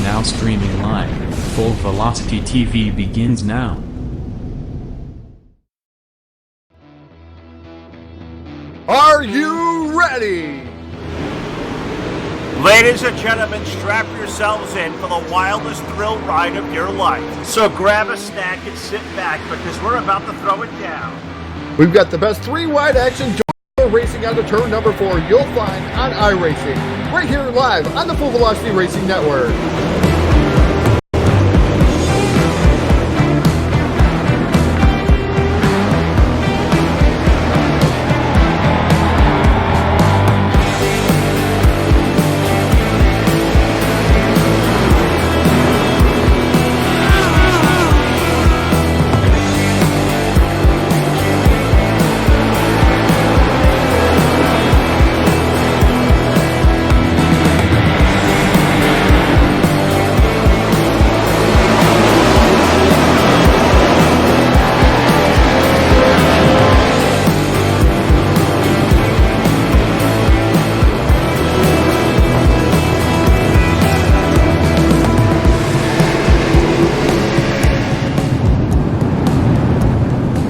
now streaming live. Full Velocity TV begins now. Are you ready? Ladies and gentlemen, strap yourselves in for the wildest thrill ride of your life. So grab a snack and sit back because we're about to throw it down. We've got the best three-wide action racing on the turn number 4 you'll find on iRacing, right here live on the Full Velocity Racing Network.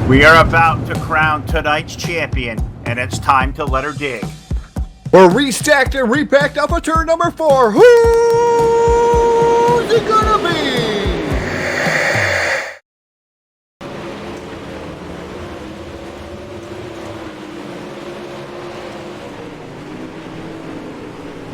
We are about to crown tonight's champion, and it's time to let her dig. We're restacked and repacked up for turn number 4. Who's it gonna be?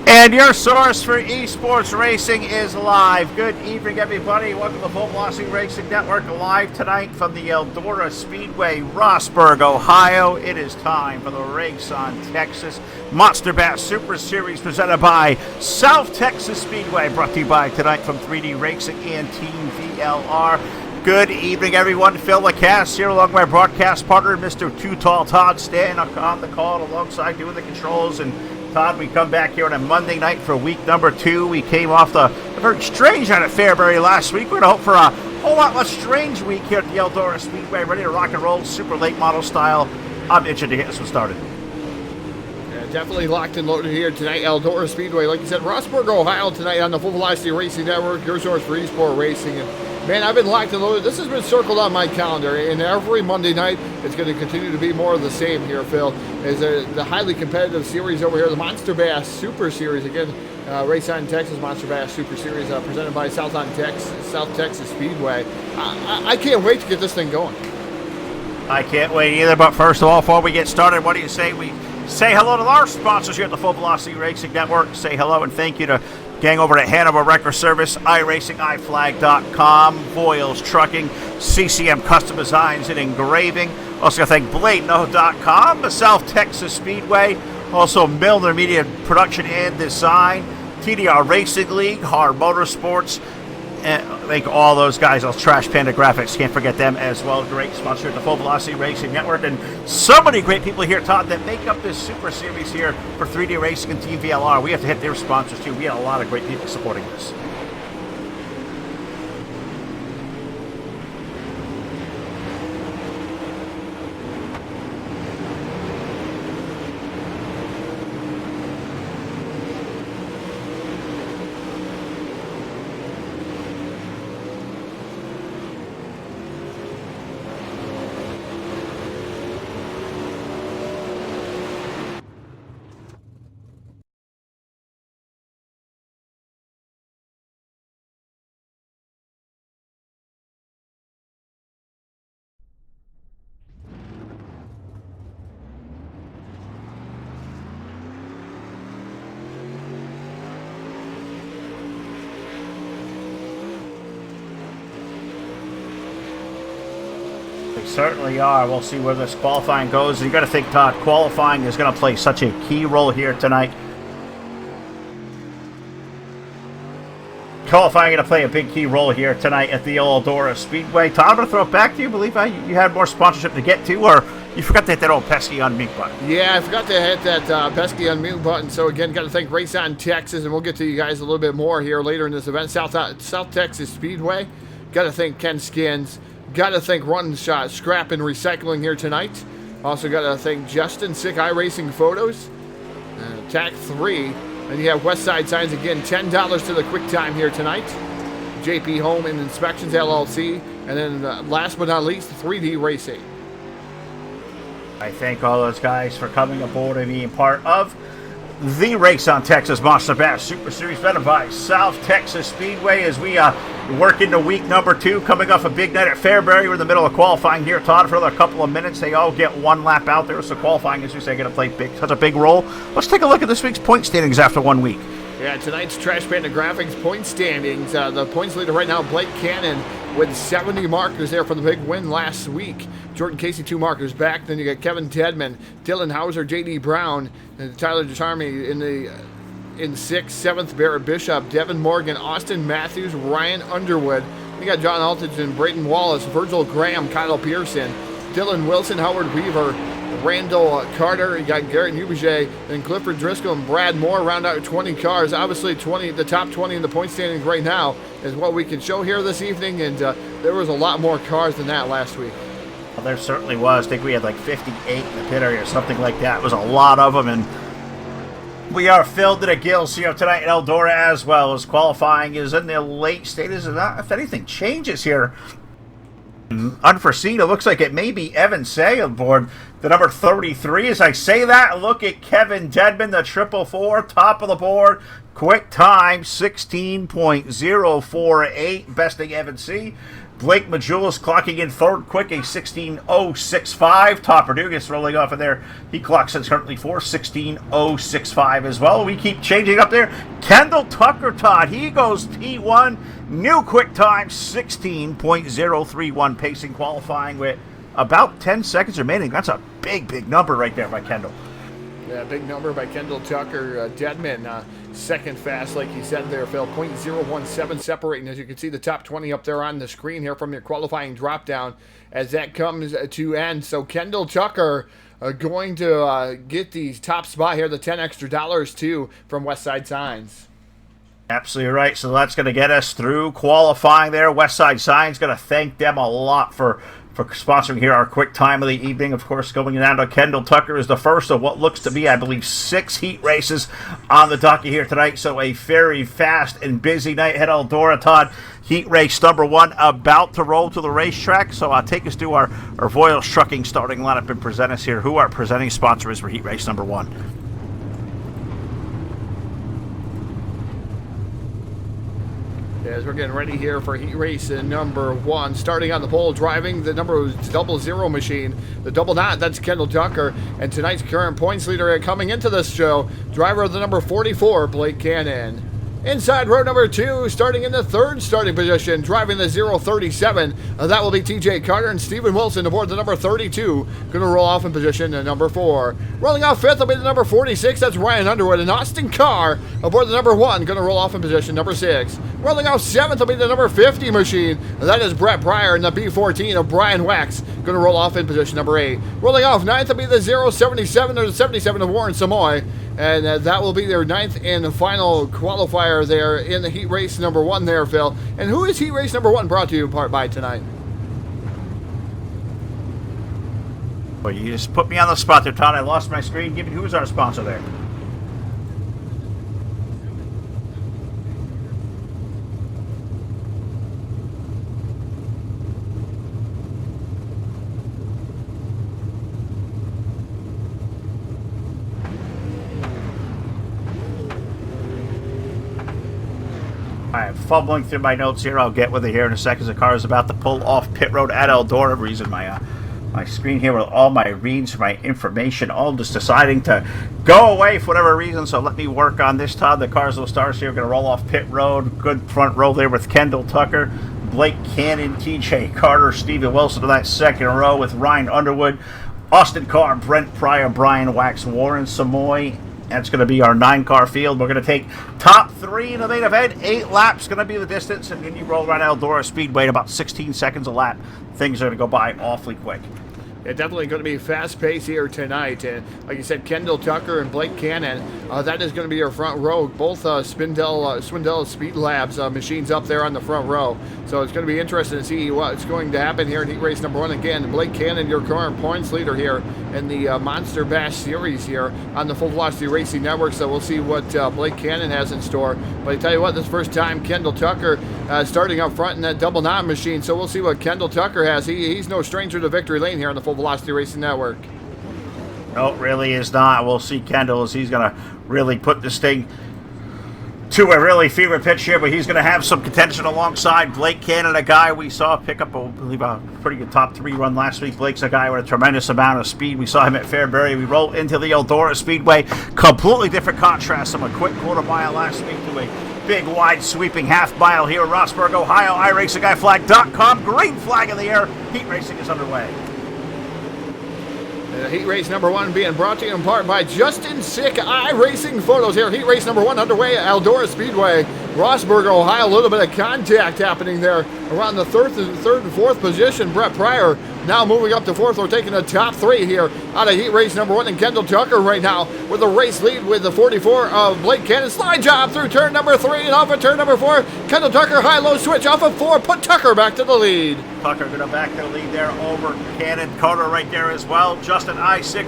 And your source for esports racing is live. Good evening, everybody. Welcome to the Full Velocity Racing Network, live tonight from the Eldora Speedway, Rossburg, Ohio. It is time for the RaceonTexas Monster Bash Super Series presented by South Texas Speedway, brought to you by tonight from 3D Racing and Team VLR. Good evening, everyone. Phil LaCasse here along with my broadcast partner, Mr. Too Tall Todd, staying on the call alongside doing the controls. And Todd, we come back here on a Monday night for week number 2. We came off a very strange night at Fairbury last week. We're going to hope for a whole lot less strange week here at the Eldora Speedway. Ready to rock and roll, super late model style. I'm itching to get this one started. Yeah, definitely locked and loaded here tonight, Eldora Speedway. Like you said, Rossburg, Ohio tonight on the Full Velocity Racing Network, your source for eSport racing. And man, I've been locked and loaded. This has been circled on my calendar, and every Monday night, it's going to continue to be more of the same here, Phil. Is the highly competitive series over here, the Monster Bash Super Series. Again, RaceonTexas Monster Bash Super Series presented by South Texas Speedway. I can't wait to get this thing going. I can't wait either, but first of all, before we get started, what do you say we say hello to our sponsors here at the Full Velocity Racing Network? Say hello and thank you to gang over at Hanover Record Service, iRacing, iFlag.com, Voiles Trucking, CCM Custom Designs and Engraving. Also got to thank BladeNo.com, the South Texas Speedway, also Milner Media Production and Design, TDR Racing League, Hard Motorsports, and thank all those guys, those Trash Panda Graphics, can't forget them as well. Great sponsor of the Full Velocity Racing Network, and so many great people here, Todd, that make up this super series here for 3D Racing and Team VLR. We have to hit their sponsors too. We have a lot of great people supporting this. Certainly are. We'll see where this qualifying goes. You got to think, Todd, qualifying is going to play such a key role here tonight. Qualifying going to play a big key role here tonight at the Eldora Speedway. Todd, I'm going to throw it back to you. I believe you had more sponsorship to get to, or you forgot to hit that old pesky unmute button. Yeah, I forgot to hit that pesky unmute button. So again, got to thank RaceonTexas, and we'll get to you guys a little bit more here later in this event. South Texas Speedway. Got to thank Ken Skins. Got to thank Run Shot Scrap and Recycling here tonight. Also got to thank Justin, Sick iRacing Photos, TAC 3, And you have Westside Signs again, $10 to the quick time here tonight. JP Home and Inspections LLC. And then last but not least, 3D Racing. I thank all those guys for coming aboard and being part of the RaceonTexas Monster Bash Super Series presented by South Texas Speedway as we work into week number 2, coming off a big night at Fairbury. We're in the middle of qualifying here, Todd, for another couple of minutes. They all get one lap out there, so qualifying, as you say, going to play such a big role. Let's take a look at this week's point standings after 1 week. Yeah, tonight's Trash Panda Graphics point standings. The points leader right now, Blake Cannon, with 70 markers there for the big win last week. Jordan Casey, 2 markers back. Then you got Kevin Tedman, Dylan Hauser, J.D. Brown, and Tyler DeCharmy in 6th, 7th, Barrett Bishop, Devin Morgan, Austin Matthews, Ryan Underwood. You got John Altage, Brayton Wallace, Virgil Graham, Kyle Pearson, Dylan Wilson, Howard Weaver, Randall Carter. You got Garrett Newbege, and Clifford Driscoll and Brad Moore round out 20 cars. Obviously, the top 20 in the point standings right now is what we can show here this evening, and there was a lot more cars than that last week. Well, there certainly was. I think we had like 58 in the pit area or something like that. It was a lot of them, and we are filled to the gills here tonight in Eldora as well, as qualifying is in the late stages. If anything changes here, unforeseen, it looks like it may be Evan Say aboard the number 33. As I say that, look at Kevin Dedman, the 444, top of the board. Quick time, 16.048, besting Evan C. Blake Majulis clocking in 3rd quick, a 16.065. Topper Dugas rolling off in there. He clocks in currently for 16.065 as well. We keep changing up there. Kendall Tucker, Todd, he goes T1. New quick time, 16.031, pacing qualifying with about 10 seconds remaining. That's a big, big number right there by Kendall. Yeah, big number by Kendall Tucker. Dedman, second fast, like you said there, Phil. 0.017 separating, as you can see the top 20 up there on the screen here from your qualifying drop down as that comes to end. So Kendall Tucker going to get the top spot here, the $10 extra too, from Westside Signs. Absolutely right. So that's going to get us through qualifying there. Westside Signs, going to thank them a lot for sponsoring here our quick time of the evening. Of course, going down to Kendall Tucker is the first of what looks to be, I believe, 6 heat races on the docket here tonight. So a very fast and busy night at Eldora, Todd. Heat race number 1 about to roll to the racetrack. So take us through our Voiles Trucking starting lineup and present us here who our presenting sponsor is for heat race number 1. As we're getting ready here for heat race number 1, starting on the pole, driving the number 00 machine, the double knot, that's Kendall Tucker, and tonight's current points leader coming into this show, driver of the number 44, Blake Cannon. Inside row number 2, starting in the 3rd starting position, driving the 037, that will be TJ Carter, and Stephen Wilson aboard the number 32, going to roll off in position number 4. Rolling off 5th will be the number 46, that's Ryan Underwood, and Austin Carr aboard the number 1, going to roll off in position number 6. Rolling off 7th will be the number 50 machine, that is Brett Pryor, and the B14 of Brian Wax, going to roll off in position number 8. Rolling off 9th will be the 077 or the 77 of Warren Samoy, and that will be their 9th and final qualifier there in the heat race number 1 there, Phil. And who is heat race number 1 brought to you in part by tonight? Well, you just put me on the spot there, Todd. I lost my screen. Give me who's our sponsor there. I am fumbling through my notes here. I'll get with it here in a second. The car is about to pull off pit road at Eldora. Reason my screen here with all my reads, my information, all just deciding to go away for whatever reason. So let me work on this, Todd. The cars will start here. We're going to roll off pit road. Good front row there with Kendall Tucker, Blake Cannon, TJ Carter, Stephen Wilson to that second row with Ryan Underwood, Austin Carr, Brent Pryor, Brian Wax, Warren Samoy. That's going to be our 9-car field. We're going to take top 3 in the main event. 8 laps going to be the distance. And then you roll around Eldora Speedway at about 16 seconds a lap. Things are going to go by awfully quick. Yeah, definitely going to be fast pace here tonight. And like you said, Kendall Tucker and Blake Cannon, that is going to be your front row. Both Swindell Speed Labs machines up there on the front row. So it's going to be interesting to see what's going to happen here in heat race number 1. Again, Blake Cannon, your current points leader here in the Monster Bash Series here on the Full Velocity Racing Network. So we'll see what Blake Cannon has in store. But I tell you what, this first time Kendall Tucker starting up front in that double nine machine. So we'll see what Kendall Tucker has. He's no stranger to victory lane here on the Full Velocity Racing Network. No, it really is not. We'll see Kendall as he's going to really put this thing to a really fever pitch here, but he's going to have some contention alongside Blake Cannon, a guy we saw pick up, I believe, a pretty good top 3 run last week. Blake's a guy with a tremendous amount of speed. We saw him at Fairbury. We rolled into the Eldora Speedway. Completely different contrast from a quick quarter mile last week to a big, wide, sweeping half mile here in Rossburg, Ohio. iRacingGuyFlag.com. Green flag in the air. Heat racing is underway. Heat race number 1 being brought to you in part by Justin Sick iRacing Photos here. Heat race number 1 underway at Eldora Speedway, Rossburg, Ohio. A little bit of contact happening there around the third and fourth position. Brett Pryor now moving up to 4th. We're taking the top 3 here out of heat race number 1. And Kendall Tucker right now with the race lead with the 44 of Blake Cannon. Slide job through turn number 3 and off of turn number 4. Kendall Tucker high-low switch off of 4. Put Tucker back to the lead. Tucker going to back the lead there over Cannon. Carter right there as well. Justin Sick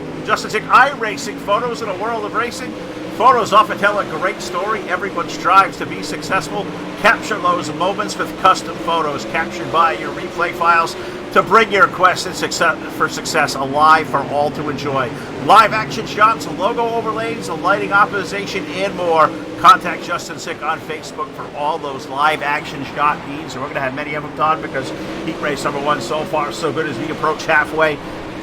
iRacing Photos in a world of racing. Photos often tell a great story. Everyone strives to be successful. Capture those moments with custom photos captured by your replay files to bring your quest for success alive for all to enjoy. Live action shots, logo overlays, lighting optimization, and more. Contact Justin Sick on Facebook for all those live action shot needs. And we're going to have many of them done because heat race number 1 so far so good as we approach halfway.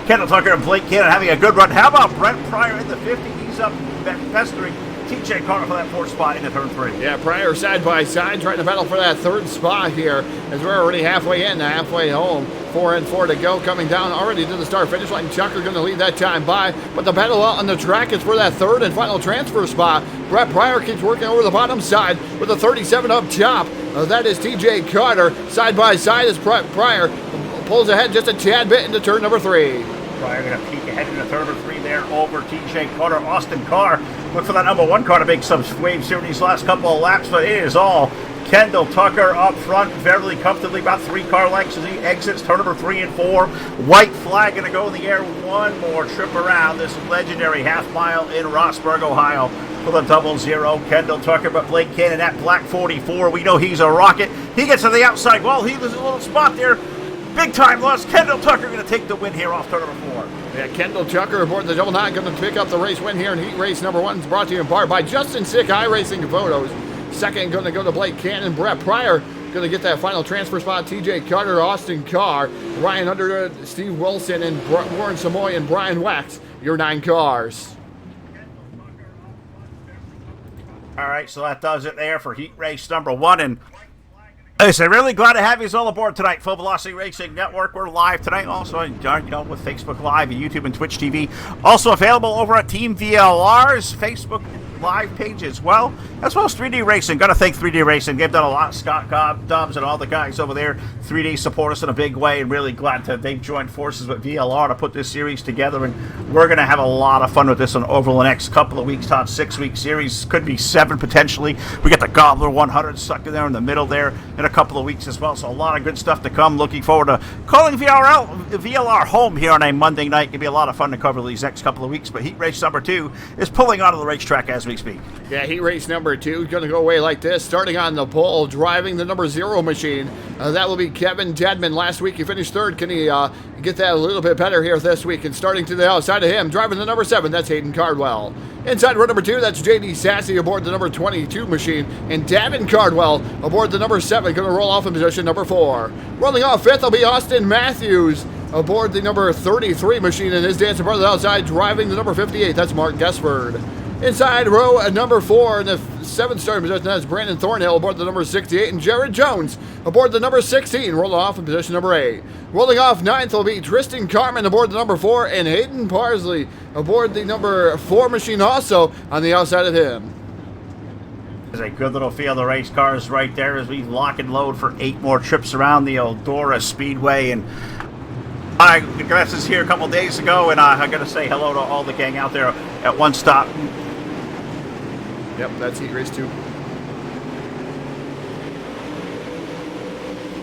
Kendall Tucker and Blake Cannon having a good run. How about Brent Pryor in the 50? He's up pestering TJ Carter for that 4th spot into turn 3. Yeah, Pryor side by side trying to battle for that 3rd spot here as we're already halfway in, halfway home. 4 and 4 to go, coming down already to the start finish line. Tucker going to lead that time by, but the battle out on the track is for that 3rd and final transfer spot. Brett Pryor keeps working over the bottom side with a 37 up top. That is TJ Carter. Side by side as Pryor pulls ahead just a tad bit into turn number 3. Pryor going to peek ahead into turn number 3 there over TJ Carter. Austin Carr look for that number 1 car to make some waves here in these last couple of laps, but it is all Kendall Tucker up front, fairly comfortably, about 3 car lengths as he exits turn number 3 and 4. White flag going to go in the air. One more trip around this legendary half mile in Rossburg, Ohio for the 00. Kendall Tucker, but Blake Cannon at black 44. We know he's a rocket. He gets to the outside wall. He loses a little spot there. Big time loss. Kendall Tucker going to take the win here off turn number 4. Yeah, Kendall Tucker aboard the 99 going to pick up the race win here in heat race number 1. It's brought to you in part by Justin Sick iRacing Photos. Second going to go to Blake Cannon. Brett Pryor going to get that final transfer spot. TJ Carter, Austin Carr, Ryan Underwood, Steve Wilson, and Warren Samoy and Brian Wax, your 9 cars. All right, so that does it there for heat race number 1. And listen, really glad to have you all aboard tonight. Full Velocity Racing Network. We're live tonight also with Facebook Live and YouTube and Twitch TV. Also available over at Team VLR's Facebook Live page as well as 3D Racing. Got to thank 3D Racing. They've done a lot. Scott Cobb, Dobbs, and all the guys over there. 3D support us in a big way, and really glad that they've joined forces with VLR to put this series together. And we're going to have a lot of fun with this one over the next couple of weeks. Top 6-week series, could be 7 potentially. We got the Gobbler 100 stuck in there in the middle there in a couple of weeks as well. So a lot of good stuff to come. Looking forward to calling VLR home here on a Monday night. It'll be a lot of fun to cover these next couple of weeks. But heat race number 2 is pulling out of the racetrack as we speak. Yeah, heat race number 2 is going to go away like this. Starting on the pole, driving the number 0 machine. That will be Kevin Dedman. Last week he finished 3rd. Can he get that a little bit better here this week? And starting to the outside of him, driving the number 7, that's Hayden Cardwell. Inside row number 2, that's JD Sassy aboard the number 22 machine. And Davin Cardwell aboard the number 7, going to roll off in position number 4. Rolling off 5th will be Austin Matthews aboard the number 33 machine. And his dancing brother outside, driving the number 58, that's Mark Gesford. Inside row number 4 in the 7th starting position, that's Brandon Thornhill aboard the number 68, and Jared Jones aboard the number 16, rolling off in position number 8. Rolling off 9th will be Tristan Carmen aboard the number 4, and Hayden Parsley aboard the number 4 machine also on the outside of him. There's a good little field of race cars right there as we lock and load for 8 more trips around the Eldora Speedway. And Hi, Grass is here a couple days ago, and I got to say hello to all the gang out there at One Stop. Yep, that's Heat Race 2.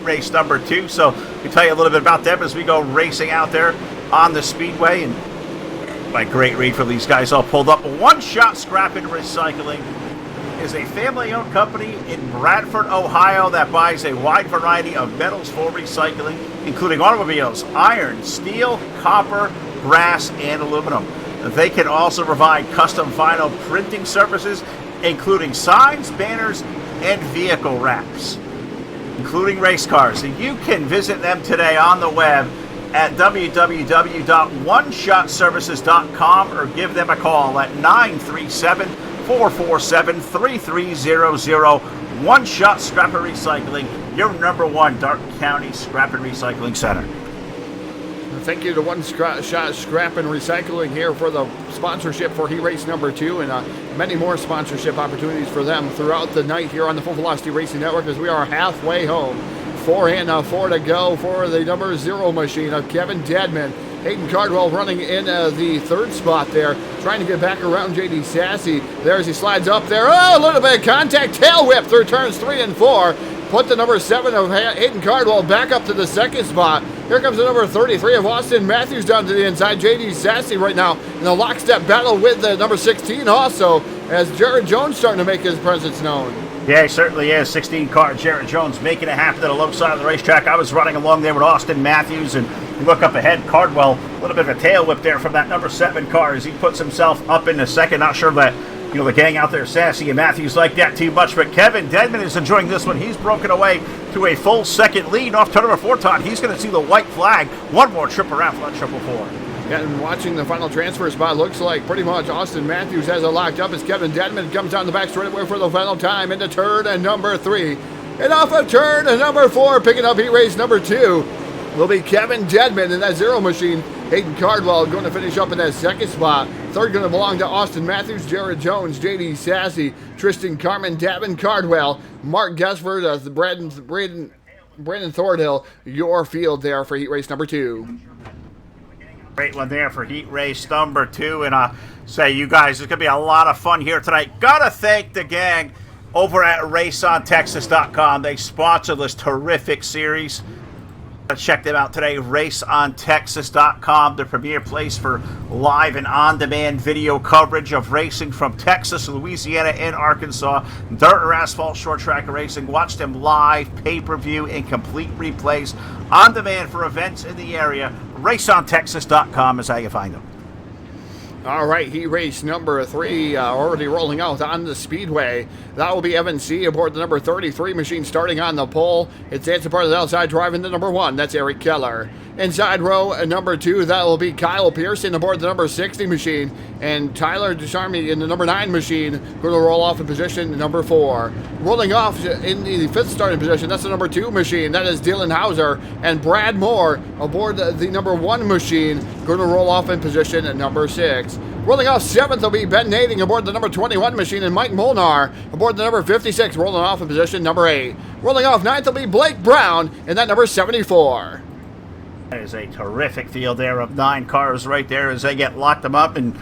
Race number 2, so we tell you a little bit about them as we go racing out there on the Speedway. And my great read from these guys all pulled up. One Shot Scrap and Recycling is a family-owned company in Bradford, Ohio that buys a wide variety of metals for recycling, including automobiles, iron, steel, copper, brass, and aluminum. They can also provide custom vinyl printing services, including signs, banners, and vehicle wraps, including race cars. And you can visit them today on the web at www.oneshotservices.com or give them a call at 937-447-3300. One Shot Scrap and Recycling, your #1 Dark County Scrap and Recycling Center. Thank you to One Shot Scrap and Recycling here for the sponsorship for Heat Race number 2, and many more sponsorship opportunities for them throughout the night here on the Full Velocity Racing Network as we are halfway home. 4 to go for the number 0 machine of Kevin Dedman. Hayden Cardwell running in the 3rd spot there, trying to get back around JD Sassy. There as he slides up there. Oh, a little bit of contact. Tail whip through turns 3 and 4. Put the number 7 of Hayden Cardwell back up to the 2nd spot. Here comes the number 33 of Austin Matthews down to the inside. JD Sassy right now in a lockstep battle with the number 16 also, as Jared Jones starting to make his presence known. Yeah, he certainly is. 16 car Jared Jones making it happen to the low side of the racetrack. I was running along there with Austin Matthews, and you look up ahead, Cardwell, a little bit of a tail whip there from that number 7 car as he puts himself up in the 2nd. Not sure that, the gang out there, Sassy and Matthews, like that too much, but Kevin Dedman is enjoying this one. He's broken away to a full 2nd lead off turn number 4, Todd. He's going to see the white flag. One more trip around for that 444. Yeah, and watching the final transfer spot, looks like pretty much Austin Matthews has it locked up as Kevin Dedman comes down the back straightaway for the final time into turn number 3. And off of turn number 4, picking up Heat Race number 2, will be Kevin Dedman in that 0 machine. Hayden Cardwell going to finish up in that 2nd spot. 3rd going to belong to Austin Matthews, Jared Jones, JD Sassy, Tristan Carmen, Davin Cardwell, Mark Gesford, Brandon Thornhill. Your field there for Heat Race number 2. Great one there for Heat Race number 2. And say, you guys, there's going to be a lot of fun here tonight. Got to thank the gang over at RaceonTexas.com. They sponsor this terrific series. Check them out today, RaceonTexas.com, the premier place for live and on-demand video coverage of racing from Texas, Louisiana, and Arkansas. Dirt or asphalt, short track racing. Watch them live, pay-per-view, and complete replays on demand for events in the area. RaceonTexas.com is how you find them. All right, Heat Race number 3 already rolling out on the Speedway. That will be Evan C. aboard the number 33 machine starting on the pole. It's Anson part of the outside driving the number 1. That's Eric Keller. Inside row number 2, that will be Kyle Pearson aboard the number 60 machine. And Tyler Ducharme in the number 9 machine going to roll off in position number 4. Rolling off in the 5th starting position, that's the number 2 machine. That is Dylan Hauser. And Brad Moore aboard the number 1 machine going to roll off in position at number 6. Rolling off 7th will be Ben Nading aboard the number 21 machine, and Mike Molnar aboard the number 56, rolling off in position number 8. Rolling off 9th will be Blake Brown in that number 74. That is a terrific field there of 9 cars right there as they get locked them up, and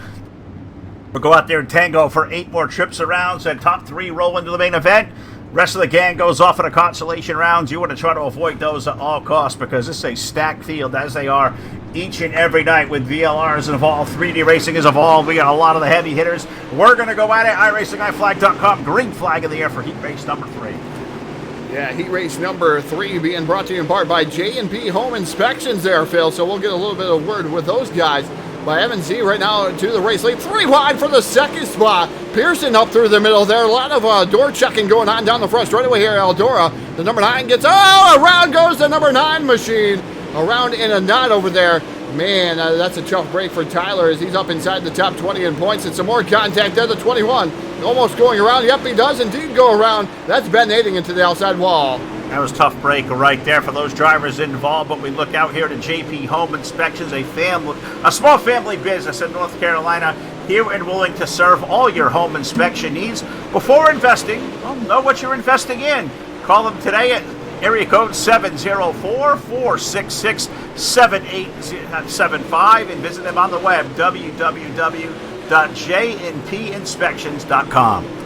we'll go out there and tango for 8 more trips around, and top 3 roll into the main event. Rest of the gang goes off in a consolation rounds. You want to try to avoid those at all costs because this is a stacked field, as they are each and every night with VLRs involved. 3D racing is involved. We got a lot of the heavy hitters. We're going to go at it. iRacingIFlag.com. Green flag in the air for Heat Race number 3. Yeah, Heat Race number 3 being brought to you in part by J&P Home Inspections there, Phil. So we'll get a little bit of word with those guys. By Evan Z right now to the race lead. 3 wide for the 2nd spot. Pearson up through the middle there. A lot of door checking going on down the front straightaway here. Eldora, the number 9 gets, around goes the number 9 machine. Around in a knot over there. Man, that's a tough break for Tyler as he's up inside the top 20 in points. And some more contact there, the 21. Almost going around. Yep, he does indeed go around. That's Ben Nading into the outside wall. That was a tough break right there for those drivers involved, but we look out here to JP Home Inspections, a small family business in North Carolina, here and willing to serve all your home inspection needs. Before investing, know what you're investing in. Call them today at area code 704-466-7875, and visit them on the web, www.jnpinspections.com.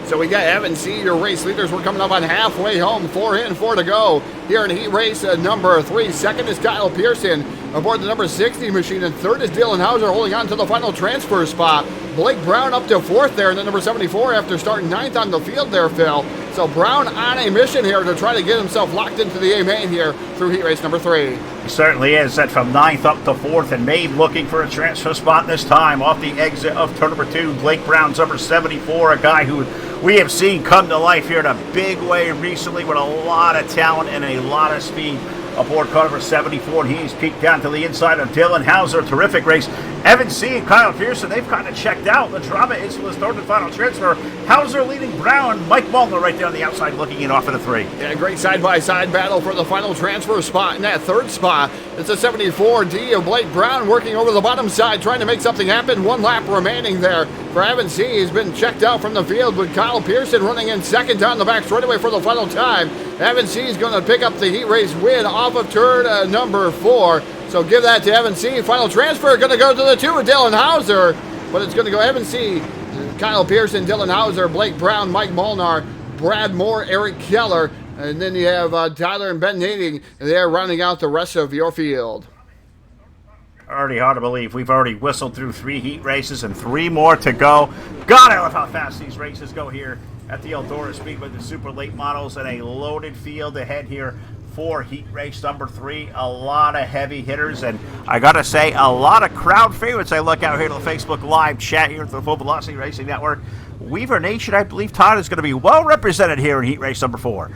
So we got Evan C., your race leaders. We're coming up on halfway home. 4 in, 4 to go here in heat race number 3. Second is Kyle Pearson aboard the number 60 machine, and third is Dylan Hauser holding on to the final transfer spot. Blake Brown up to 4th there, and then number 74 after starting 9th on the field there, Phil. So Brown on a mission here to try to get himself locked into the A main here through heat race number 3. He certainly is. Set from 9th up to 4th, and Mabe looking for a transfer spot this time. Off the exit of turn number 2, Blake Brown's number 74, a guy who we have seen come to life here in a big way recently with a lot of talent and a lot of speed. Aboard car number 74, and he's peeked down to the inside of Dylan Hauser. Terrific race. Evan C. and Kyle Pearson, they've kind of checked out. The drama is for the third and final transfer. Hauser leading Brown. Mike Molnar right there on the outside looking in off of the 3. Yeah, great side-by-side battle for the final transfer spot. In that third spot, it's a 74D of Blake Brown working over the bottom side, trying to make something happen. 1 lap remaining there for Evan C. He's been checked out from the field with Kyle Pearson running in second down the back straightaway for the final time. Evan C. is going to pick up the heat race win off of turn number 4. So give that to Evan C. Final transfer going to go to the 2 of Dylan Hauser. But it's going to go Evan C., Kyle Pearson, Dylan Hauser, Blake Brown, Mike Molnar, Brad Moore, Eric Keller. And then you have Tyler and Ben Nading there rounding out the rest of your field. Already hard to believe. We've already whistled through 3 heat races and 3 more to go. God, I love how fast these races go here at the Eldora Speedway, the super late models, and a loaded field ahead here for heat race number 3. A lot of heavy hitters, and I gotta say, a lot of crowd favorites. I look out here to the Facebook Live chat here at the Full Velocity Racing Network. Weaver Nation, I believe Todd is going to be well represented here in heat race number 4.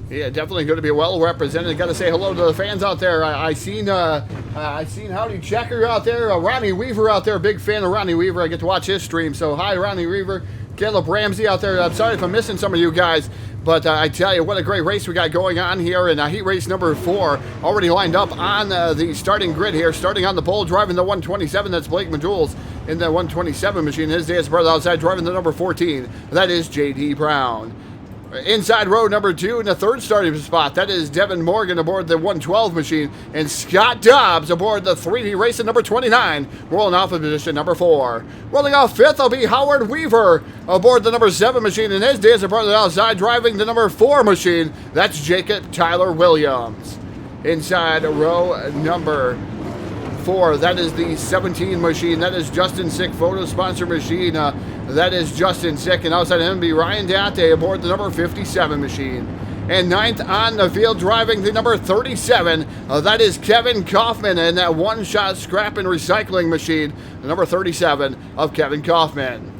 Yeah, definitely going to be well represented. Got to say hello to the fans out there. I seen Howdy Checker out there, Ronnie Weaver out there. Big fan of Ronnie Weaver. I get to watch his stream. So hi, Ronnie Weaver. Caleb Ramsey out there. I'm sorry if I'm missing some of you guys, but I tell you, what a great race we got going on here in heat race number 4. Already lined up on the starting grid here. Starting on the pole, driving the 127. That's Blake Majules in the 127 machine. His day is brother outside, driving the number 14. That is J.D. Brown. Inside row number 2 in the third starting spot, that is Devin Morgan aboard the 112 machine, and Scott Dobbs aboard the 3D Racing number 29, rolling off of position number 4. Rolling off 5th will be Howard Weaver aboard the number 7 machine, and his days are brother outside driving the number 4 machine. That's Jacob Tyler Williams. Inside row number 4, that is the 17 machine. That is Justin Sick photo sponsor machine. That is Justin Sick, and outside him be Ryan Dante aboard the number 57 machine. And 9th on the field driving the number 37, that is Kevin Kaufman, and that one-shot scrap and recycling machine, the number 37 of Kevin Kaufman.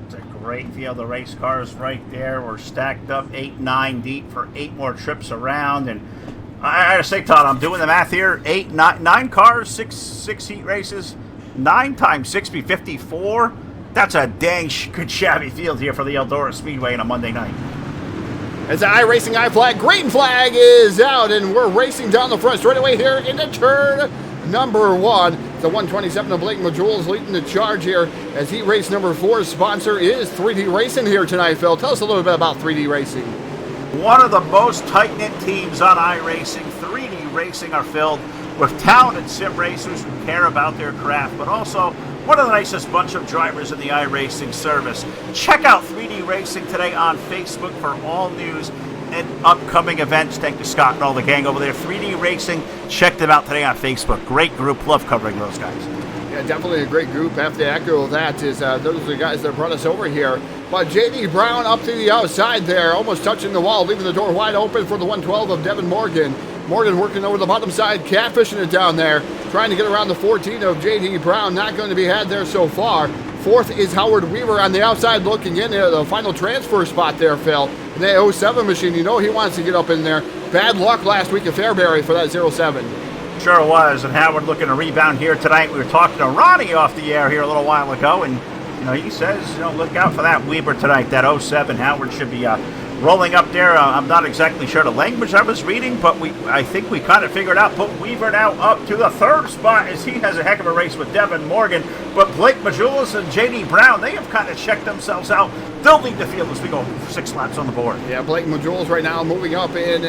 It's a great field of race cars right there. We're stacked up 8, 9 deep for 8 more trips around, and I gotta say, Todd, I'm doing the math here. 9 cars, 6 heat races. 9 times 6 be 54. That's a dang good shabby field here for the Eldora Speedway on a Monday night. As the iRacing I flag, green flag is out, and we're racing down the front straightaway here into turn number 1. The 127 of Blake Majules leading the charge here as heat race number 4's sponsor is 3D Racing here tonight, Phil. Tell us a little bit about 3D Racing. One of the most tight-knit teams on iRacing. 3D Racing are filled with talented sim racers who care about their craft, but also one of the nicest bunch of drivers in the iRacing service. Check out 3D Racing today on Facebook for all news and upcoming events. Thank you, Scott, and all the gang over there. 3D Racing, check them out today on Facebook. Great group. Love covering those guys. Yeah, definitely a great group. Have to echo that is those are the guys that brought us over here. But J.D. Brown up to the outside there, almost touching the wall, leaving the door wide open for the 112 of Devin Morgan. Morgan working over the bottom side, catfishing it down there, trying to get around the 14 of J.D. Brown. Not going to be had there so far. 4th is Howard Weaver on the outside looking in there, the final transfer spot there, Phil. And the 07 machine, you know he wants to get up in there. Bad luck last week at Fairbury for that 07. Sure was, and Howard looking to rebound here tonight. We were talking to Ronnie off the air here a little while ago, and he says, look out for that Weaver tonight, that 07. Howard should be rolling up there. I'm not exactly sure the language I was reading, but I think we kind of figured out. Put Weaver now up to the third spot as he has a heck of a race with Devin Morgan. But Blake Majulis and J.D. Brown, they have kind of checked themselves out. They'll lead the field as we go 6 laps on the board. Yeah, Blake Majulis right now moving up and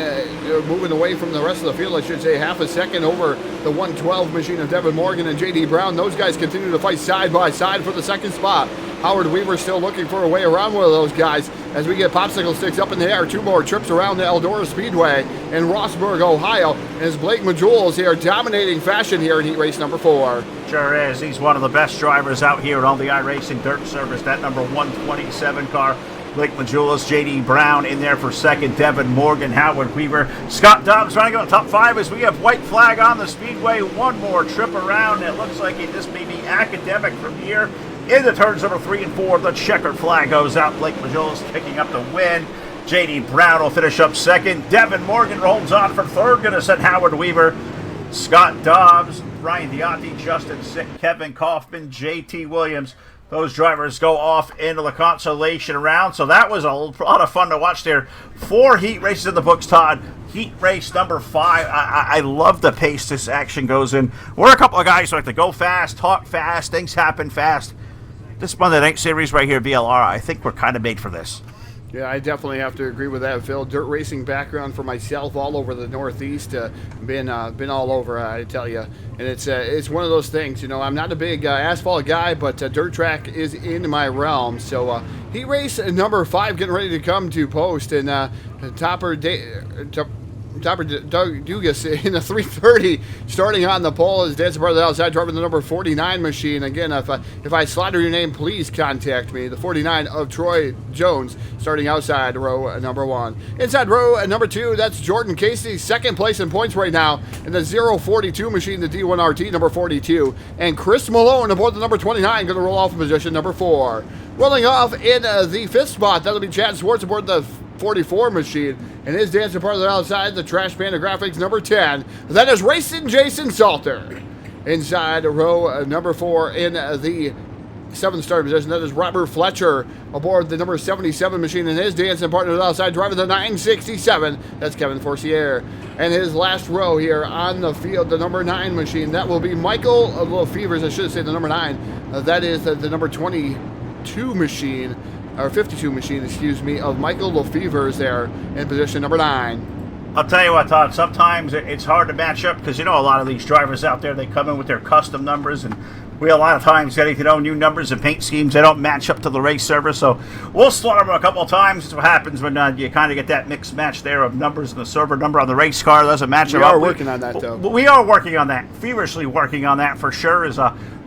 moving away from the rest of the field, I should say, half a second over the 112 machine of Devin Morgan and J.D. Brown. Those guys continue to fight side by side for the second spot. Howard Weaver still looking for a way around one of those guys as we get popsicle sticks up in the air. 2 more trips around the Eldora Speedway in Rossburg, Ohio. And as Blake Majulis here dominating fashion here in heat race number 4. Sure is. He's one of the best drivers out here in all the iRacing dirt service. That number 127 car. Blake Majulis, J.D. Brown in there for second. Devin Morgan, Howard Weaver. Scott Dobbs running on top 5 as we have white flag on the speedway. 1 more trip around. It looks like this may be academic from here. Into turns number 3 and 4, the checkered flag goes out. Blake Majulis picking up the win. J.D. Brown will finish up second. Devin Morgan rolls on for third. Going to send Howard Weaver. Scott Dobbs, Brian Diotti, Justin Sick, Kevin Kaufman, J.T. Williams. Those drivers go off into the consolation round. So that was a lot of fun to watch there. 4 heat races in the books, Todd. Heat race number 5. I love the pace this action goes in. We're a couple of guys who like to go fast, talk fast, things happen fast. This Monday Night Series right here, VLR, I think we're kind of made for this. Yeah, I definitely have to agree with that, Phil. Dirt racing background for myself, all over the Northeast, been all over, I tell you. And it's one of those things, you know. I'm not a big asphalt guy, but dirt track is in my realm. So heat race number 5 getting ready to come to post, and Topper Doug Dugas in the 330 starting on the pole as Dan's part of the outside, driving the number 49 machine. Again, if I slaughter your name, please contact me. The 49 of Troy Jones starting outside row number 1. Inside row number 2, that's Jordan Casey, second place in points right now in the 042 machine, the D1RT number 42. And Chris Malone aboard the number 29, going to roll off in position number 4. Rolling off in the 5th spot, that'll be Chad Swartz aboard the 44 machine, and his dancing part of the outside, the Trash Panda Graphics number 10. That is Racing Jason Salter. Inside row number 4 in the 7th starting position, that is Robert Fletcher aboard the number 77 machine, and his dancing partner to the outside, driving the 967. That's Kevin Forcier. And his last row here on the field, the number 9 machine, that will be Michael Lefevers. I should say the number 9. That is the number 22 machine. Or 52 machine, excuse me, of Michael Lefevers there in position number 9. I'll tell you what, Todd, sometimes it's hard to match up because, you know, a lot of these drivers out there, they come in with their custom numbers, and we a lot of times getting to know new numbers and paint schemes. They don't match up to the race server, so we'll slaughter them a couple of times. That's what happens when you kind of get that mixed match there of numbers, and the server number on the race car doesn't match them up. We are working on that, though. We are working on that, feverishly working on that for sure.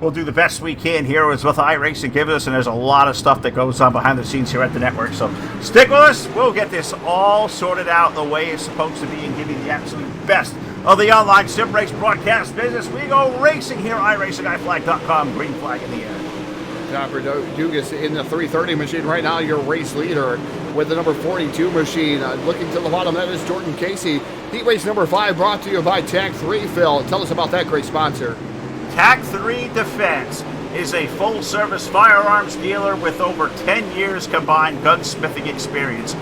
We'll do the best we can here with iRacing gives us, and there's a lot of stuff that goes on behind the scenes here at the network. So stick with us. We'll get this all sorted out the way it's supposed to be and give you the absolute best of the online sim race broadcast business. We go racing here, iRacingIFlag.com, green flag in the air. Topper Dugas in the 330 machine right now, your race leader with the number 42 machine. Looking to the bottom, that is Jordan Casey. Heat race number 5 brought to you by Tag 3. Phil, tell us about that great sponsor. Tag 3 Defense is a full-service firearms dealer with over 10 years combined gunsmithing experience.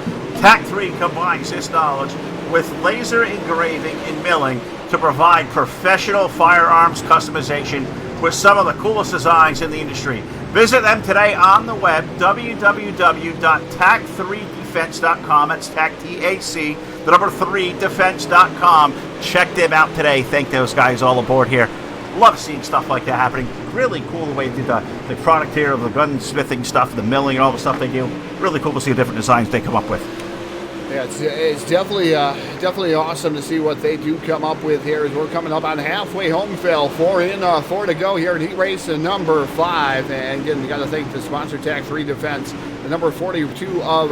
Tag 3 combines this knowledge with laser engraving and milling to provide professional firearms customization with some of the coolest designs in the industry. Visit them today on the web, www.tag3defense.com. That's TAC, T-A-C, the number 3, defense.com. Check them out today. Thank those guys all aboard here. Love seeing stuff like that happening. Really cool the way they do the product here of the gunsmithing stuff, the milling, and all the stuff they do. Really cool to see the different designs they come up with. Yeah, it's definitely awesome to see what they do come up with here as we're coming up on halfway home, Phil. 4 in, 4 to go here in heat race number 5. And again, we got to thank the sponsor, Tag 3 Defense, the number 42 of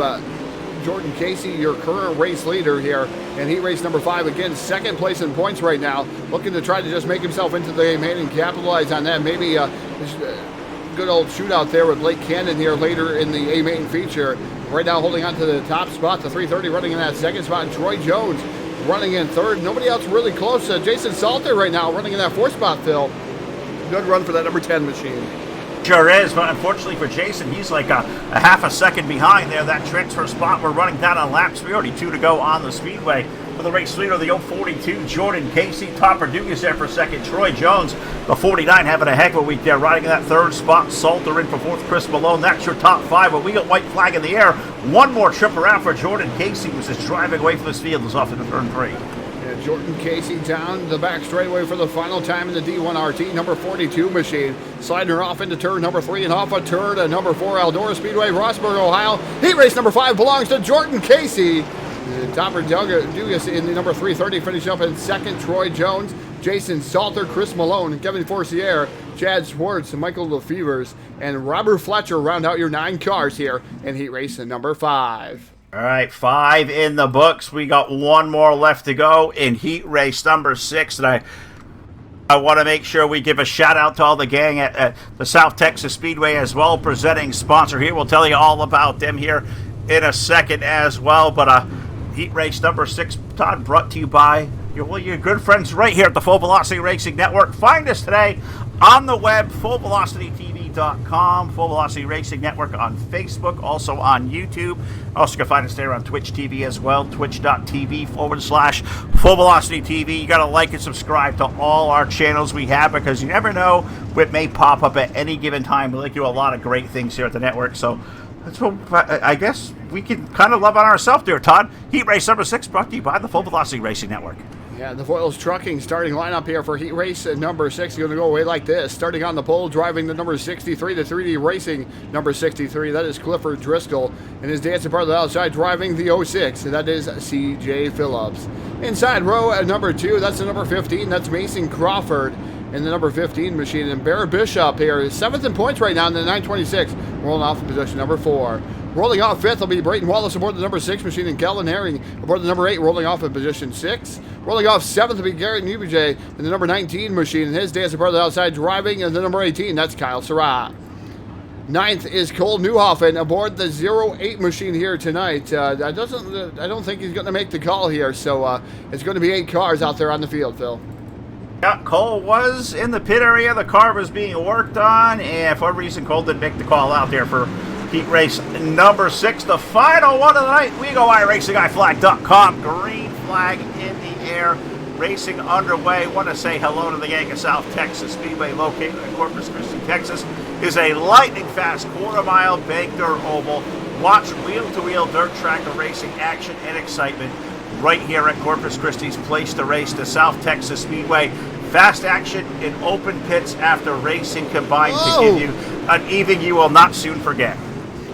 Jordan Casey, your current race leader here in heat race number 5. Again, second place in points right now, looking to try to just make himself into the main and capitalize on that. Maybe good old shootout there with Blake Cannon here later in the A main feature. Right now holding on to the top spot, the 330 running in that second spot, and Troy Jones running in third. Nobody else really close. Jason Salter right now running in that fourth spot, Phil. Good run for that number 10 machine. Sure is, but unfortunately for Jason, he's like a half a second behind there. That transfer spot, we're running down on lap speed. Already 2 to go on the Speedway. For the race leader, the 042, Jordan Casey. Topper Dugas there for second. Troy Jones, the 49, having a heck of a week there, riding in that third spot. Salter in for fourth. Chris Malone, that's your top 5. But we got white flag in the air. One more trip around for Jordan Casey, who's just driving away from this field. Is off into turn 3. Jordan Casey down the back straightaway for the final time in the D1RT, number 42 machine. Sliding her off into turn number 3 and off a turn to number 4, Eldora Speedway, Rossburg, Ohio. Heat race number 5 belongs to Jordan Casey. Topper Dugas in the number 330, finish up in second. Troy Jones, Jason Salter, Chris Malone, Kevin Forcier, Chad Schwartz, Michael Lefevers, and Robert Fletcher round out your 9 cars here in heat race number 5. All right, 5 in the books. We got 1 more left to go in heat race number 6. And I want to make sure we give a shout out to all the gang at the South Texas Speedway as well, presenting sponsor here. We'll tell you all about them here in a second as well. But heat race number 6, Todd, brought to you by your good friends right here at the Full Velocity Racing Network. Find us today on the web, fullvelocitytv.com, Full Velocity Racing Network on Facebook, also on YouTube. Also, you can find us there on Twitch TV as well, twitch.tv/Full Velocity TV. You got to like and subscribe to all our channels we have, because you never know what may pop up at any given time. We like to do a lot of great things here at the network, so that's what I guess we can kind of love on ourselves there, Todd. Heat race number 6 brought to you by the Full Velocity Racing Network. Yeah, the Foils Trucking starting lineup here for heat race number 6 is going to go away like this. Starting on the pole, driving the number 63 to 3D Racing number 63. That is Clifford Driscoll. And his dancing part of the outside, driving the 06. And that is CJ Phillips. Inside row at number 2, that's the number 15. That's Mason Crawford in the number 15 machine. And Bear Bishop here is 7th in points right now in the 926. Rolling off in position number 4. Rolling off 5th will be Brayton Wallace aboard the number 6 machine, and Kellen Herring aboard the number 8, rolling off in position 6. Rolling off 7th will be Garrett Newbijay in the number 19 machine, and his dancing part of the outside driving, and the number 18, that's Kyle Surratt. 9th is Cole Newhoffen aboard the 08 machine here tonight. I don't think he's going to make the call here, so it's going to be 8 cars out there on the field, Phil. Yeah, Cole was in the pit area. The car was being worked on, and for a reason, Cole didn't make the call out there for heat race number 6, the final one of the night. We go iRacingIFlag.com. Green flag in the air. Racing underway. Want to say hello to the gang of South Texas Speedway, located in Corpus Christi, Texas. Is a lightning fast quarter-mile bank dirt oval. Watch wheel-to-wheel dirt track of racing action and excitement right here at Corpus Christi's place to race, the South Texas Speedway. Fast action in open pits after racing combined to give you an evening you will not soon forget.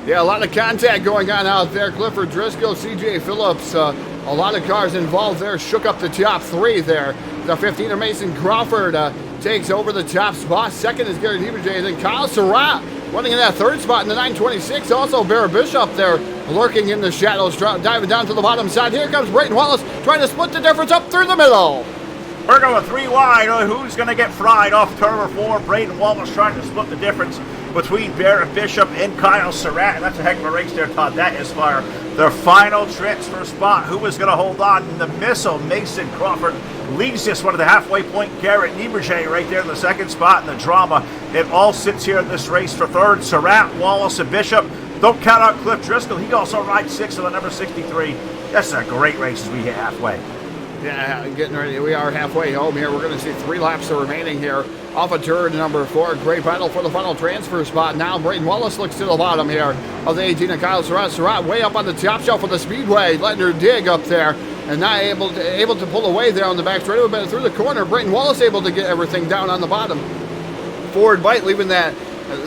Yeah, a lot of contact going on out there. Clifford Driscoll, CJ Phillips, a lot of cars involved there. Shook up the top 3 there. The 15 of Mason Crawford takes over the top spot. Second is Gary Newbijay, and then Kyle Surratt running in that 3rd spot in the 926. Also, Bear Bishop there lurking in the shadows, diving down to the bottom side. Here comes Brayton Wallace trying to split the difference up through the middle. We're going 3 wide. Who's going to get fried off turn number 4? Brayton Wallace trying to split the difference between Barrett Bishop and Kyle Surratt. And that's a heck of a race there, Todd. That is for their final transfer spot. Who is going to hold on? In the missile, Mason Crawford leads this one to the halfway point. Garrett Newbijay right there in the 2nd spot in the drama. It all sits here in this race for 3rd. Surratt, Wallace, and Bishop. Don't count out Cliff Driscoll. He also rides 6th on the number 63. That's a great race as we get halfway. Yeah, getting ready. We are halfway home here. We're going to see 3 laps remaining here. Off a turn number 4. Great battle for the final transfer spot. Now Brayton Wallace looks to the bottom here of the 18 of Kyle Surratt. Surratt way up on the top shelf of the Speedway, letting her dig up there, and not able to pull away there on the back straightaway, but through the corner. Brayton Wallace able to get everything down on the bottom. Forward bite, leaving that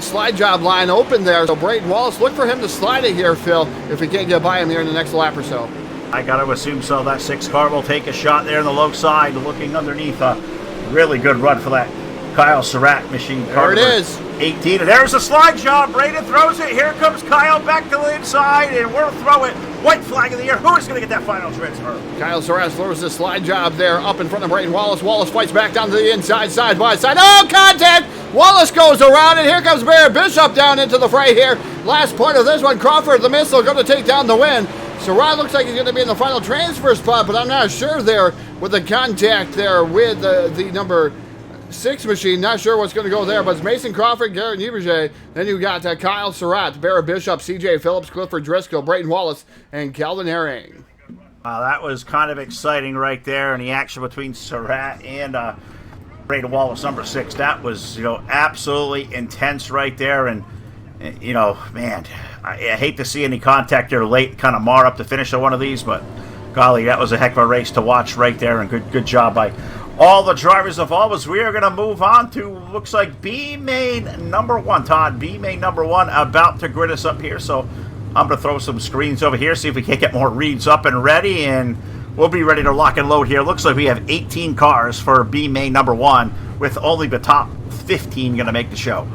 slide job line open there. So Brayton Wallace, look for him to slide it here, Phil, if he can't get by him here in the next lap or so. I got to assume so. That 6 car will take a shot there in the low side, looking underneath. A really good run for that Kyle Surratt machine. There it is. 18, and there's a slide job. Braden throws it. Here comes Kyle back to the inside, and we'll throw it. White flag in the air. Who is going to get that final transfer? Kyle Surratt throws the slide job there up in front of Brayton Wallace. Wallace fights back down to the inside, side by side. Oh, contact! Wallace goes around, and here comes Barrett Bishop down into the fray here. Last part of this one, Crawford, the missile, going to take down the win. Surratt looks like he's going to be in the final transfer spot, but I'm not sure there with the contact there with the number 6 machine. Not sure what's going to go there, but it's Mason Crawford, Garrett Nieberger. Then you got Kyle Surratt, Barrett Bishop, CJ Phillips, Clifford Driscoll, Brayton Wallace, and Calvin Herring. That was kind of exciting right there, and the action between Surratt and Brayton Wallace, number 6. That was, absolutely intense right there. And, man, I hate to see any contact there late, kind of mar up the finish of one of these, but golly, that was a heck of a race to watch right there, and good job by all the drivers involved. As we are going to move on to, looks like B main number 1, Todd. B main number 1 about to grid us up here, so I'm going to throw some screens over here, see if we can't get more reads up and ready, and we'll be ready to lock and load here. Looks like we have 18 cars for B main number 1, with only the top 15 going to make the show.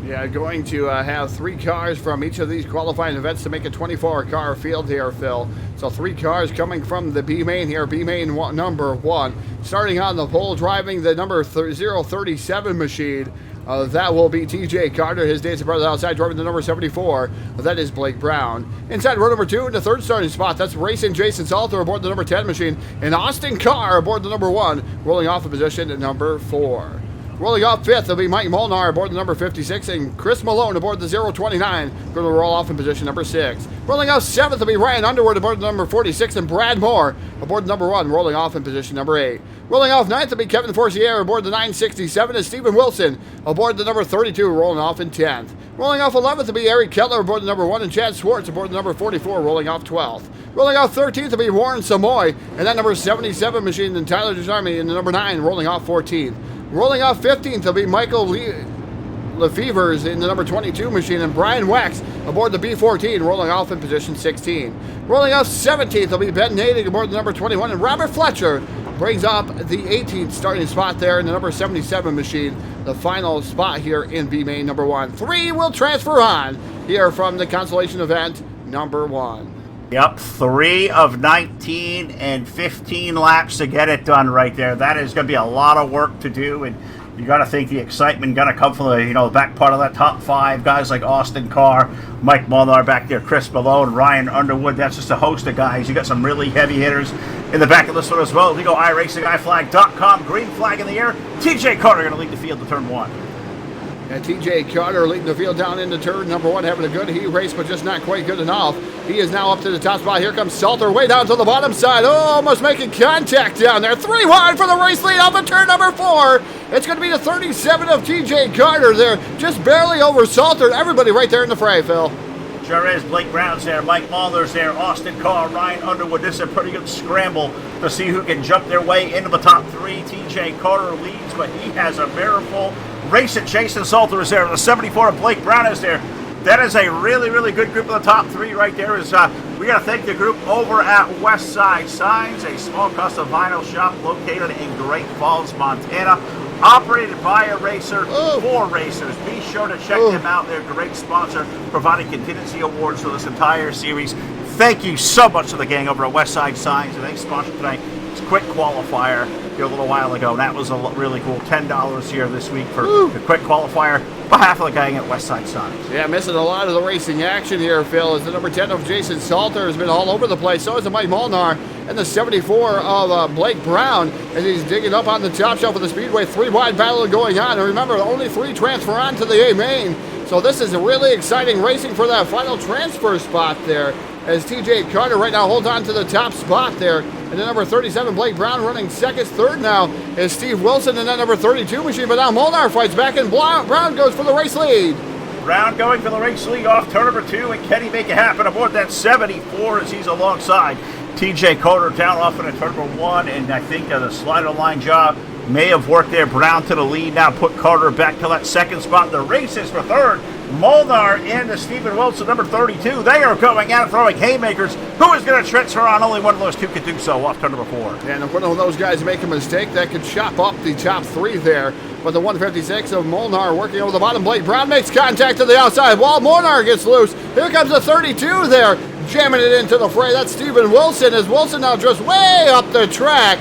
Yeah, going to have 3 cars from each of these qualifying events to make a 24-car field here, Phil. So 3 cars coming from the B main here, B main number 1. Starting on the pole, driving the number 037 machine. That will be TJ Carter, his Dancing brother outside, driving the number 74. That is Blake Brown. Inside row number 2 in the 3rd starting spot, that's racing Jason Salter aboard the number 10 machine. And Austin Carr aboard the number 1, rolling off in position at number 4. Rolling off 5th, will be Mike Molnar aboard the number 56, and Chris Malone aboard the 029, going to roll off in position number 6. Rolling off 7th, will be Ryan Underwood aboard the number 46, and Brad Moore aboard the number 1, rolling off in position number 8. Rolling off 9th, will be Kevin Forcier aboard the 967, and Stephen Wilson aboard the number 32, rolling off in 10th. Rolling off 11th, will be Eric Kettler aboard the number 1, and Chad Swartz aboard the number 44, rolling off 12th. Rolling off 13th, will be Warren Samoy, and that number 77 machine, and Tyler Desarmy in the number 9, rolling off 14th. Rolling off 15th, will be Michael Lefevers in the number 22 machine, and Brian Wax aboard the B14, rolling off in position 16. Rolling off 17th, will be Ben Natick aboard the number 21, and Robert Fletcher brings up the 18th starting spot there in the number 77 machine, the final spot here in B main number 1. 3 will transfer on here from the consolation event number 1. Yep, 3 of 19 and 15 laps to get it done right there. That is going to be a lot of work to do, and you got to think the excitement going to come from the back part of that top 5 guys like Austin Carr, Mike Molnar back there, Chris Malone, Ryan Underwood. That's just a host of guys. You got some really heavy hitters in the back of this one as well. We go iRacingIFlag.com, green flag in the air. TJ Carter going to lead the field to turn 1. And TJ Carter leading the field down into turn number 1, having a good heat race, but just not quite good enough. He is now up to the top spot. Here comes Salter way down to the bottom side. Oh, almost making contact down there. 3 wide for the race lead off of turn number 4. It's going to be the 37 of TJ Carter there, just barely over Salter. Everybody right there in the fray, Phil. Sure is. Blake Brown's there, Mike Molnar's there, Austin Carr, Ryan Underwood. This is a pretty good scramble to see who can jump their way into the top 3. TJ Carter leads, but he has a miracle. Racing Jason Salter is there. The 74 of Blake Brown is there. That is a really, really good group of the top 3 right there. We got to thank the group over at Westside Signs, a small custom vinyl shop located in Great Falls, Montana. Operated by a racer for racers. Be sure to check them out. They're a great sponsor, providing contingency awards for this entire series. Thank you so much to the gang over at Westside Signs, and they sponsored tonight. It's Quick Qualifier here a little while ago, and that was a really cool $10 here this week for the Quick Qualifier on behalf of the gang at Westside Signs. Yeah, missing a lot of the racing action here, Phil, as the number 10 of Jason Salter has been all over the place. So is the Mike Molnar, and the 74 of Blake Brown as he's digging up on the top shelf of the Speedway. 3 wide battle going on, and remember, only 3 transfer on to the A main. So this is a really exciting racing for that final transfer spot there, as TJ Carter right now holds on to the top spot there. And the number 37, Blake Brown, running second. Third now is Steve Wilson in that number 32 machine. But now Molnar fights back, and Brown goes for the race lead. Brown going for the race lead off turn number 2, and can he make it happen aboard that 74 as he's alongside TJ Carter down off in a turn number 1, and I think the slider line job may have worked there. Brown to the lead now, put Carter back to that second spot. The race is for third. Molnar and Stephen Wilson, number 32. They are going out throwing haymakers. Who is going to transfer on? Only one of those 2 can do so off turn number 4. And if one of those guys make a mistake, that could chop up the top 3 there. But the 156 of Molnar working over the bottom. Blake Brown makes contact to the outside wall. Molnar gets loose. Here comes the 32 there, jamming it into the fray. That's Stephen Wilson, as Wilson now just way up the track.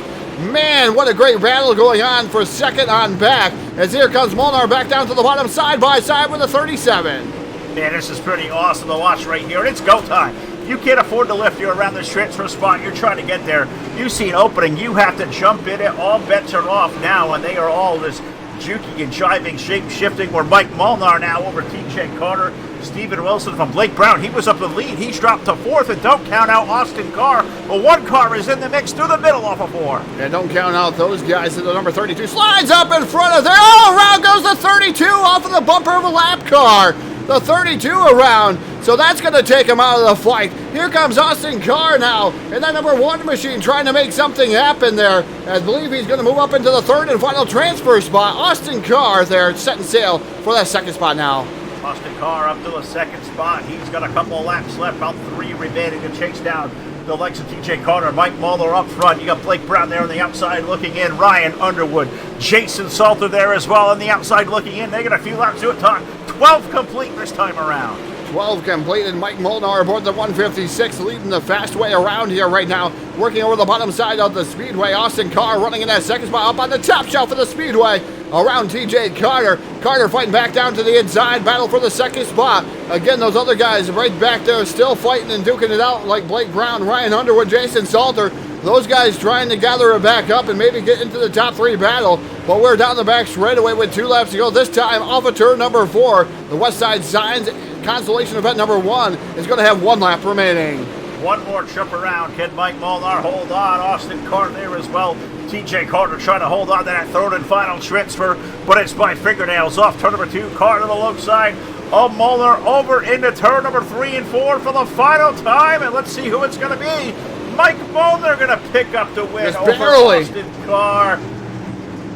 Man, what a great battle going on for second on back, as here comes Molnar back down to the bottom, side by side with the 37. Man, this is pretty awesome to watch right here, and it's go time. You can't afford to lift you around this transfer spot. You're trying to get there. You see an opening. You have to jump in it. All bets are off now, and they are all just juking and jiving, shape-shifting. Where Mike Molnar now over TJ Carter. Stephen Wilson from Blake Brown. He was up the lead. He's dropped to fourth, and don't count out Austin Carr. But one car is in the mix through the middle off of four. Yeah, don't count out those guys. The number 32 slides up in front of there. Oh, around goes the 32 off of the bumper of a lap car. The 32 around. So that's going to take him out of the fight. Here comes Austin Carr now. And that number 1 machine trying to make something happen there. I believe he's going to move up into the third and final transfer spot. Austin Carr there setting sail for that second spot now. Austin Carr up to the second spot. He's got a couple of laps left, about 3 remaining to chase down the likes of TJ Carter. Mike Muller up front. You got Blake Brown there on the outside looking in. Ryan Underwood. Jason Salter there as well on the outside looking in. They got a few laps to it. 12 complete this time around. 12 completed. Mike Molnar aboard the 156, leading the fast way around here right now. Working over the bottom side of the Speedway. Austin Carr running in that second spot up on the top shelf of the Speedway. Around TJ Carter. Carter fighting back down to the inside. Battle for the second spot. Again, those other guys right back there still fighting and duking it out like Blake Brown, Ryan Underwood, Jason Salter. Those guys trying to gather it back up and maybe get into the top 3 battle. But we're down the back straightaway with 2 laps to go. This time off of turn number 4. The West Side Signs Consolation Event number 1 is going to have 1 lap remaining. One more trip around. Can Mike Molnar hold on? Austin Carter there as well. TJ Carter trying to hold on to that third and final transfer, but it's by fingernails off turn number 2. Carter to the low side of Molnar over into turn number 3 and 4 for the final time. And let's see who it's going to be. Mike Molnar going to pick up the win over Austin Carr.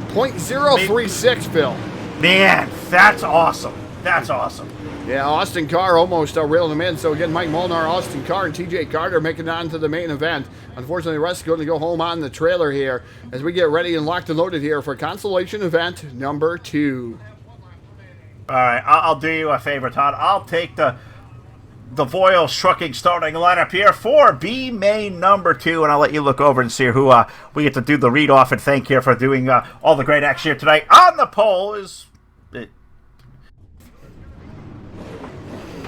0.036, Phil. Man, that's awesome. That's awesome. Yeah, Austin Carr almost reeled him in. So again, Mike Molnar, Austin Carr, and TJ Carter making it on to the main event. Unfortunately, the rest is going to go home on the trailer here as we get ready and locked and loaded here for consolation event number 2. All right, I'll do you a favor, Todd. I'll take the Voiles Trucking starting lineup here for B main number 2, and I'll let you look over and see who we get to do the read off and thank here for doing all the great action here tonight. On the pole is.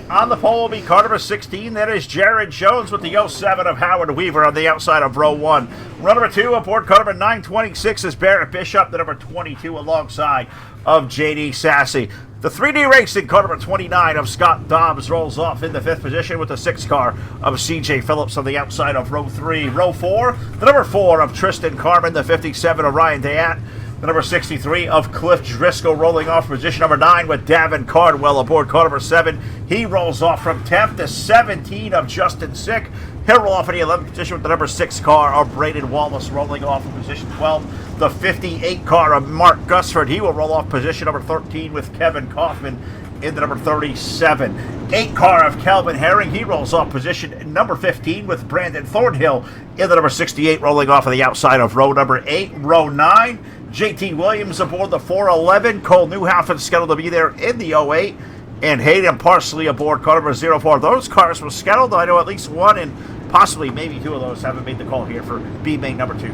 On the pole will be car number 16. That is Jared Jones with the 07 of Howard Weaver on the outside of row 1. Run number 2 aboard car number 926 is Barrett Bishop, the number 22 alongside of JD Sassy. The 3D Racing car number 29 of Scott Dobbs rolls off in the 5th position with the 6th car of CJ Phillips on the outside of row 3. Row 4, the number 4 of Tristan Carmen, the 57 of Ryan Dayat. The number 63 of Cliff Driscoll rolling off position number 9 with Davin Cardwell aboard car number 7. He rolls off from 10th to 17 of Justin Sick. He'll roll off in the 11th position with the number 6 car of Braden Wallace rolling off in position 12. The 58 car of Mark Gusford. He will roll off position number 13 with Kevin Kaufman in the number 37. 8 car of Calvin Herring. He rolls off position number 15 with Brandon Thornhill in the number 68 rolling off of the outside of row number 8. Row 9. JT Williams aboard the 411. Cole Newhoffen scheduled to be there in the 08. And Hayden Parsley aboard car number 04. Those cars were scheduled. I know at least one and possibly maybe 2 of those haven't made the call here for B main number 2.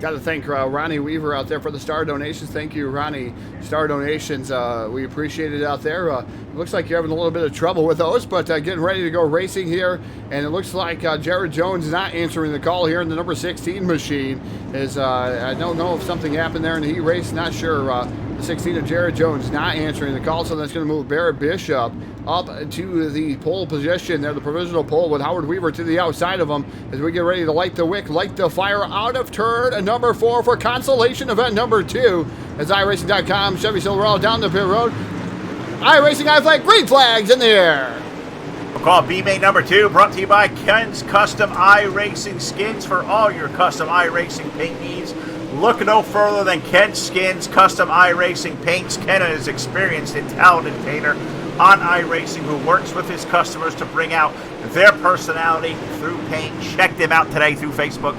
Got to thank Ronnie Weaver out there for the star donations. Thank you, Ronnie. Star donations, we appreciate it out there. It looks like you're having a little bit of trouble with those, but getting ready to go racing here. And it looks like Jared Jones is not answering the call here in the number 16 machine. I don't know if something happened there in the heat race. Not sure. The 16 of Jared Jones not answering the call, so that's going to move Barrett Bishop up to the pole position there, the provisional pole with Howard Weaver to the outside of him as we get ready to light the wick, light the fire out of turn number 4 for consolation event number 2 as iRacing.com, Chevy Silverado down the pit road. iRacing, I-flag, green flags in the air. We'll call B main number 2 brought to you by Ken's Custom iRacing Skins for all your custom iRacing paint needs. Look no further than Ken Skins Custom iRacing Paints. Ken is experienced and talented painter on iRacing who works with his customers to bring out their personality through paint. Check them out today through Facebook.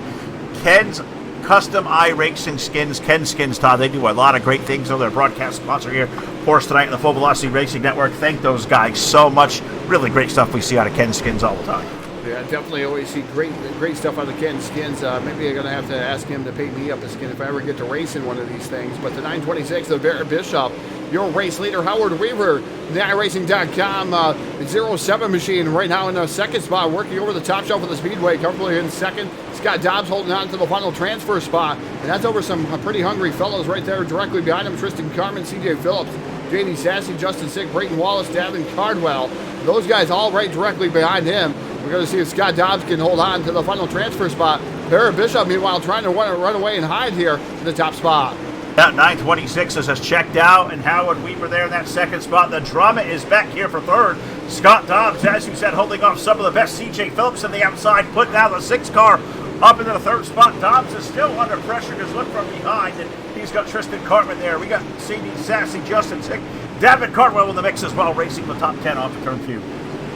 Ken's Custom iRacing Skins. Ken Skins, Todd. They do a lot of great things. They're their broadcast sponsor here for us tonight on the Full Velocity Racing Network. Thank those guys so much. Really great stuff we see out of Ken Skins all the time. Yeah, definitely always see great stuff out of Ken Skins. Maybe I'm going to have to ask him to paint me up a skin if I ever get to race in one of these things. But the 926 of Barrett Bishop your race leader, Howard Weaver, the iRacing.com 07 machine right now in the second spot, working over the top shelf of the Speedway, comfortably in second. Scott Dobbs holding on to the final transfer spot, and that's over some pretty hungry fellows right there directly behind him. Tristan Carmen, CJ Phillips, JD Sassy, Justin Sick, Brayton Wallace, Davin Cardwell. Those guys all right directly behind him. We're going to see if Scott Dobbs can hold on to the final transfer spot. Barrett Bishop, meanwhile, trying to run away and hide here in the top spot. That 926 has checked out, and Howard Weaver there in that second spot. The drama is back here for third. Scott Dobbs, as you said, holding off some of the best. CJ Phillips on the outside, putting out the 6 car up into the third spot. Dobbs is still under pressure. Just look from behind, and he's got Tristan Cartman there. We got CD Sassy, Justin Sick, David Cardwell in the mix as well, racing the top 10 off the turn few.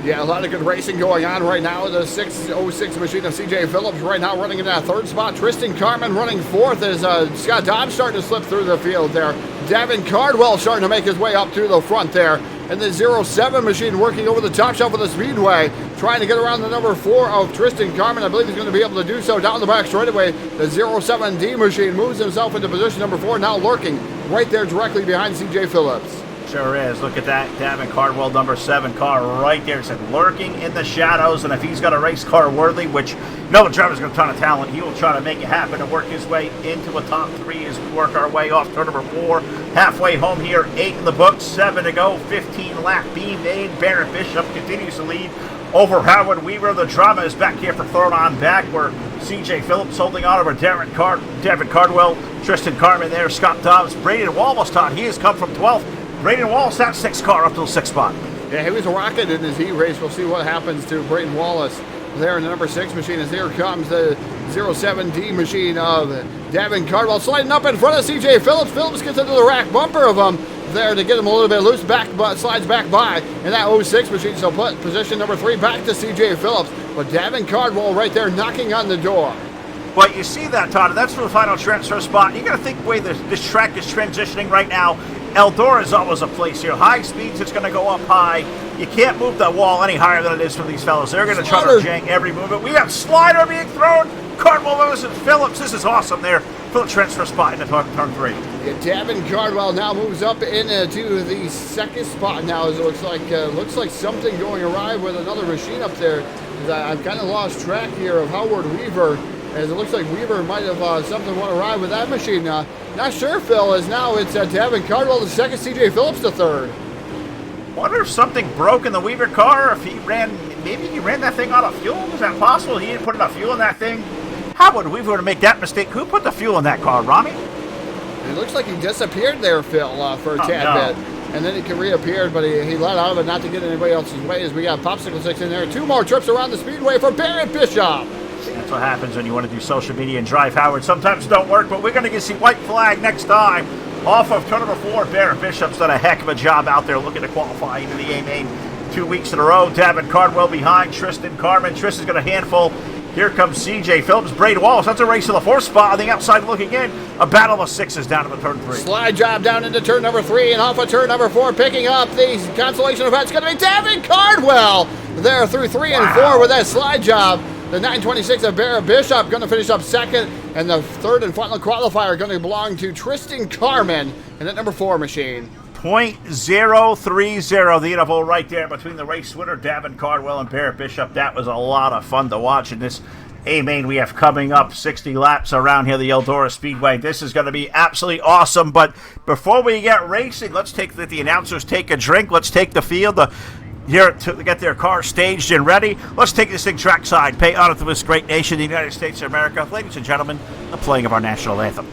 Yeah, a lot of good racing going on right now. The 606 machine of CJ Phillips right now running in that third spot. Tristan Carmen running fourth as Scott Dobbs starting to slip through the field there. Davin Cardwell starting to make his way up to the front there. And the 07 machine working over the top shelf of the Speedway, trying to get around the number 4 of Tristan Carmen. I believe he's going to be able to do so down the back straightaway. The 07D machine moves himself into position number 4, now lurking right there directly behind CJ Phillips. Sure is. Look at that. Davin Cardwell, number 7 car right there. It's lurking in the shadows, and if he's got a race car worthy, which no driver's got a ton of talent, he will try to make it happen and work his way into a top 3 as we work our way off turn number 4. Halfway home here, 8 in the books, 7 to go, 15 lap B made. Barrett Bishop continues to lead over Howard Weaver. The drama is back here for third on back, where CJ Phillips holding on over David Cardwell, Tristan Carmen there, Scott Dobbs, Braden Wallace, he has come from 12th. Brayden Wallace, that 6 car up to the 6th spot. Yeah, he was a rocket in his heat race. We'll see what happens to Brayden Wallace there in the number 6 machine as here comes the 07D machine of Davin Cardwell sliding up in front of CJ Phillips. Phillips gets into the rack bumper of him there to get him a little bit loose, but slides back by in that 06 machine. So put position number 3 back to CJ Phillips. But Davin Cardwell right there knocking on the door. Well, you see that, Todd, and that's for the final transfer spot. You got to think the way this track is transitioning right now. Eldora is always a place here. High speeds, it's going to go up high. You can't move that wall any higher than it is for these fellas. They're going to try to jank every movement. We have Slider being thrown. Cardwell, Lewis, and Phillips. This is awesome there for the transfer spot in the turn 3. Yeah, Davin Cardwell now moves up into the second spot now. As it looks like something going awry with another machine up there. I've kind of lost track here of Howard Weaver, as it looks like Weaver might have something went awry with that machine. Not sure, Phil, as now it's Davin Cardwell the second, CJ Phillips the third. Wonder if something broke in the Weaver car, if maybe he ran that thing out of fuel. Is that possible? He didn't put enough fuel in that thing. How would Weaver to make that mistake? Who put the fuel in that car, Ronnie? It looks like he disappeared there, Phil, for a tad bit. And then he reappeared, but he let out of it not to get anybody else's way, as we got Popsicle 6 in there. 2 more trips around the Speedway for Barrett Bishop. That's what happens when you want to do social media and drive Howard. Sometimes it don't work, but we're going to get see white flag next time. Off of turn number 4, Barrett Bishop's done a heck of a job out there looking to qualify into the A-Main 2 weeks in a row. Davin Cardwell behind Tristan Carmen. Tristan's got a handful. Here comes CJ Phillips, Braden Wallace. That's a race to the 4th spot. On the outside looking in. A battle of 6s down to the turn 3. Slide job down into turn number 3 and off of turn number 4. Picking up the consolation event's going to be Davin Cardwell there through 3 and 4 with that slide job. The 926 of Barrett Bishop going to finish up second, and the third and final qualifier going to belong to Tristan Carmen in that number 4 machine. .030, the interval right there between the race winner, Davin Cardwell, and Barrett Bishop. That was a lot of fun to watch in this A-Main we have coming up. 60 laps around here, the Eldora Speedway. This is going to be absolutely awesome, but before we get racing, let's let the announcers take a drink. Let's take the field here to get their car staged and ready. Let's take this thing trackside. Pay honor to this great nation, the United States of America. Ladies and gentlemen, the playing of our national anthem.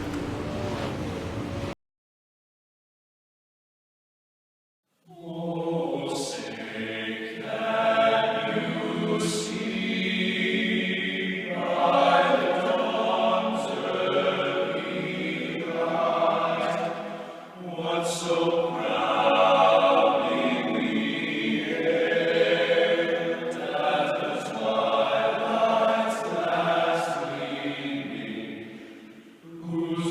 Whose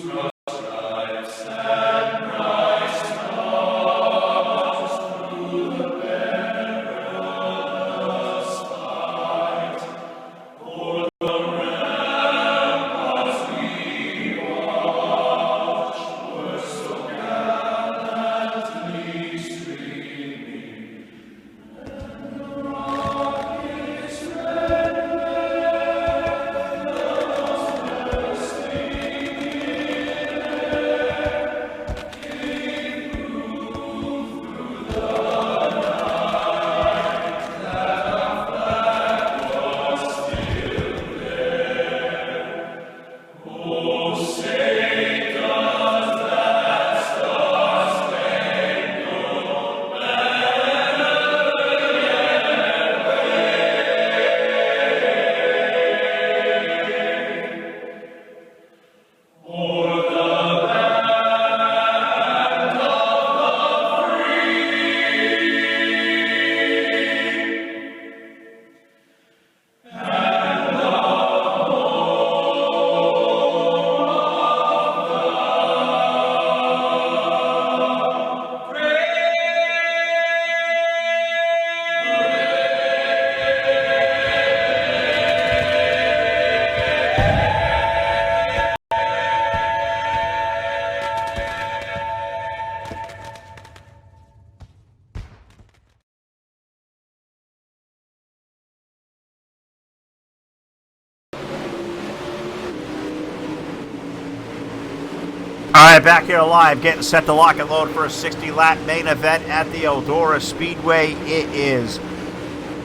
All right, back here live, getting set to lock and load for a 60-lap main event at the Eldora Speedway. It is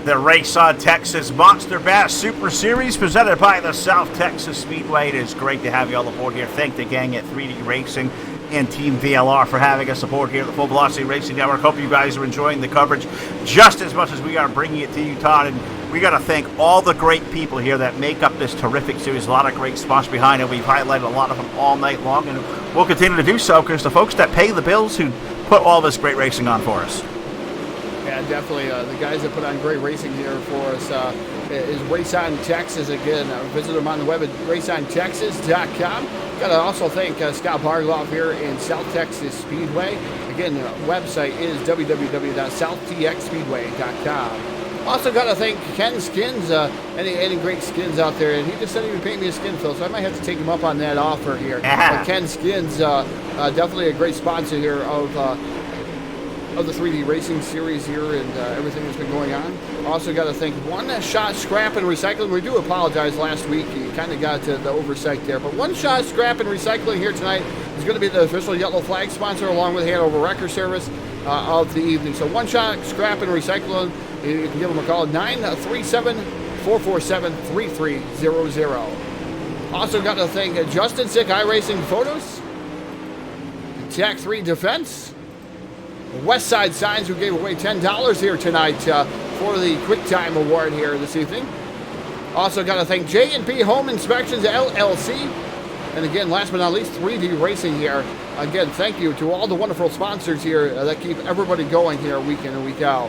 the RaceonTexas Monster Bass Super Series presented by the South Texas Speedway. It is great to have you all aboard here. Thank the gang at 3D Racing and Team VLR for having us aboard here at the Full Velocity Racing Network. Hope you guys are enjoying the coverage just as much as we are bringing it to you, Todd. And we got to thank all the great people here that make up this terrific series. A lot of great sponsors behind it. We've highlighted a lot of them all night long, and we'll continue to do so because the folks that pay the bills who put all this great racing on for us. Yeah, definitely. The guys that put on great racing here for us is RaceonTexas. Again, visit them on the web at RaceonTexas.com. Got to also thank Scott Bargloff here in South Texas Speedway. Again, the website is www.southtxspeedway.com. Also got to thank Ken Skins, any great skins out there, and he just said he would paint me a skin, Phil, so I might have to take him up on that offer here. Ken Skins, definitely a great sponsor here of the 3D Racing Series here and everything that's been going on. Also got to thank One Shot Scrap and Recycling. We do apologize last week. You kind of got the oversight there. But One Shot Scrap and Recycling here tonight is going to be the official Yellow Flag sponsor along with Hanover Record Service of the evening. So One Shot Scrap and Recycling, you can give them a call at 937-447-3300. Also got to thank Justin Sick iRacing Photos, Tech 3 Defense, Westside Signs, who gave away $10 here tonight for the Quick Time Award here this evening. Also got to thank J&P Home Inspections LLC. And again, last but not least, 3D Racing here. Again, thank you to all the wonderful sponsors here that keep everybody going here week in and week out.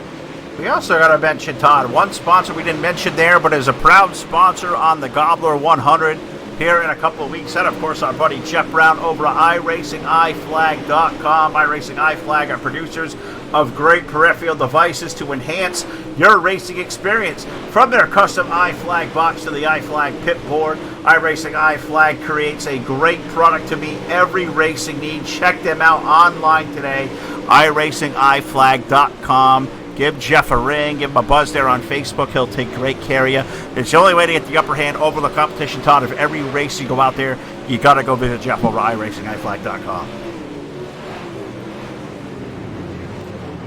We also got to mention, Todd, one sponsor we didn't mention there, but is a proud sponsor on the Gobbler 100 here in a couple of weeks. And, of course, our buddy Jeff Brown over at iRacingIFlag.com. iRacingIFlag are producers of great peripheral devices to enhance your racing experience. From their custom iFlag box to the iFlag pit board, iRacingIFlag creates a great product to meet every racing need. Check them out online today, iRacingIFlag.com. Give Jeff a ring, give him a buzz there on Facebook. He'll take great care of you. It's the only way to get the upper hand over the competition, Todd. If every race you go out there, you got to go visit Jeff over at iRacingIFlag.com.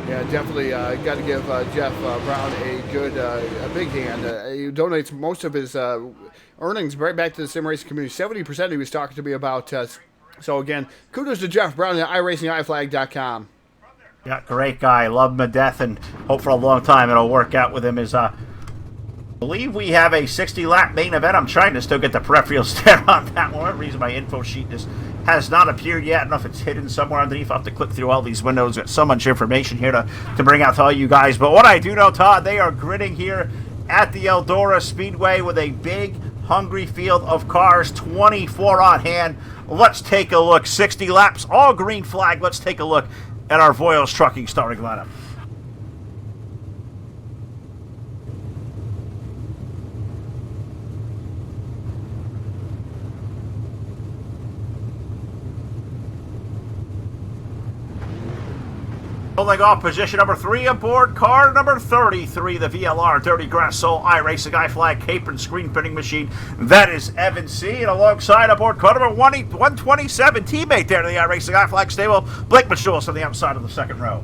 Yeah, definitely got to give Jeff Brown a big hand. He donates most of his earnings right back to the sim racing community. 70% he was talking to me about. So again, kudos to Jeff Brown at iRacingIFlag.com. Yeah, great guy. Love him to death and hope for a long time it'll work out with him. I believe we have a 60-lap main event. I'm trying to still get the peripherals there on that one. For some reason, my info sheet just has not appeared yet. I don't know if it's hidden somewhere underneath. I'll have to click through all these windows. Got so much information here to bring out to all you guys. But what I do know, Todd, they are gritting here at the Eldora Speedway with a big, hungry field of cars, 24 on hand. Let's take a look. 60 laps, all green flag. Let's take a look at our Voiles Trucking starting lineup. Pulling off position number 3 aboard car number 33, the VLR Dirty Grass Soul iRacingIFlag Cape and Screen Printing Machine. That is Evan C. And alongside aboard car number 127, teammate there to the iRacingIFlag stable, Blake Machulis on the outside of the second row.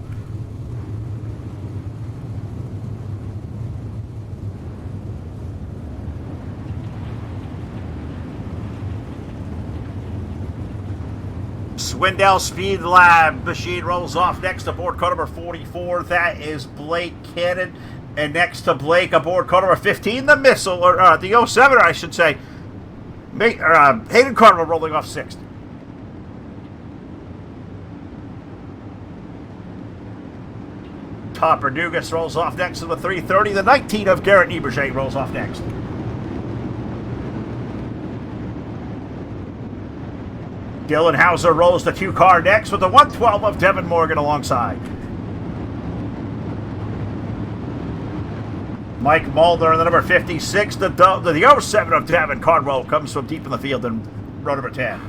Swindell Speed Lab machine rolls off next aboard car number 44. That is Blake Cannon. And next to Blake aboard car number 15, the Missile, or the 07, I should say. Hayden Carnival rolling off 6th. Topper Dugas rolls off next to the 330. The 19 of Garrett Nieberger rolls off next. Dylan Hauser rolls the 2 car next with the 112 of Devin Morgan alongside. Mike Mulder in the number 56. The 07 of Devin Cardwell comes from deep in the field in row number 10.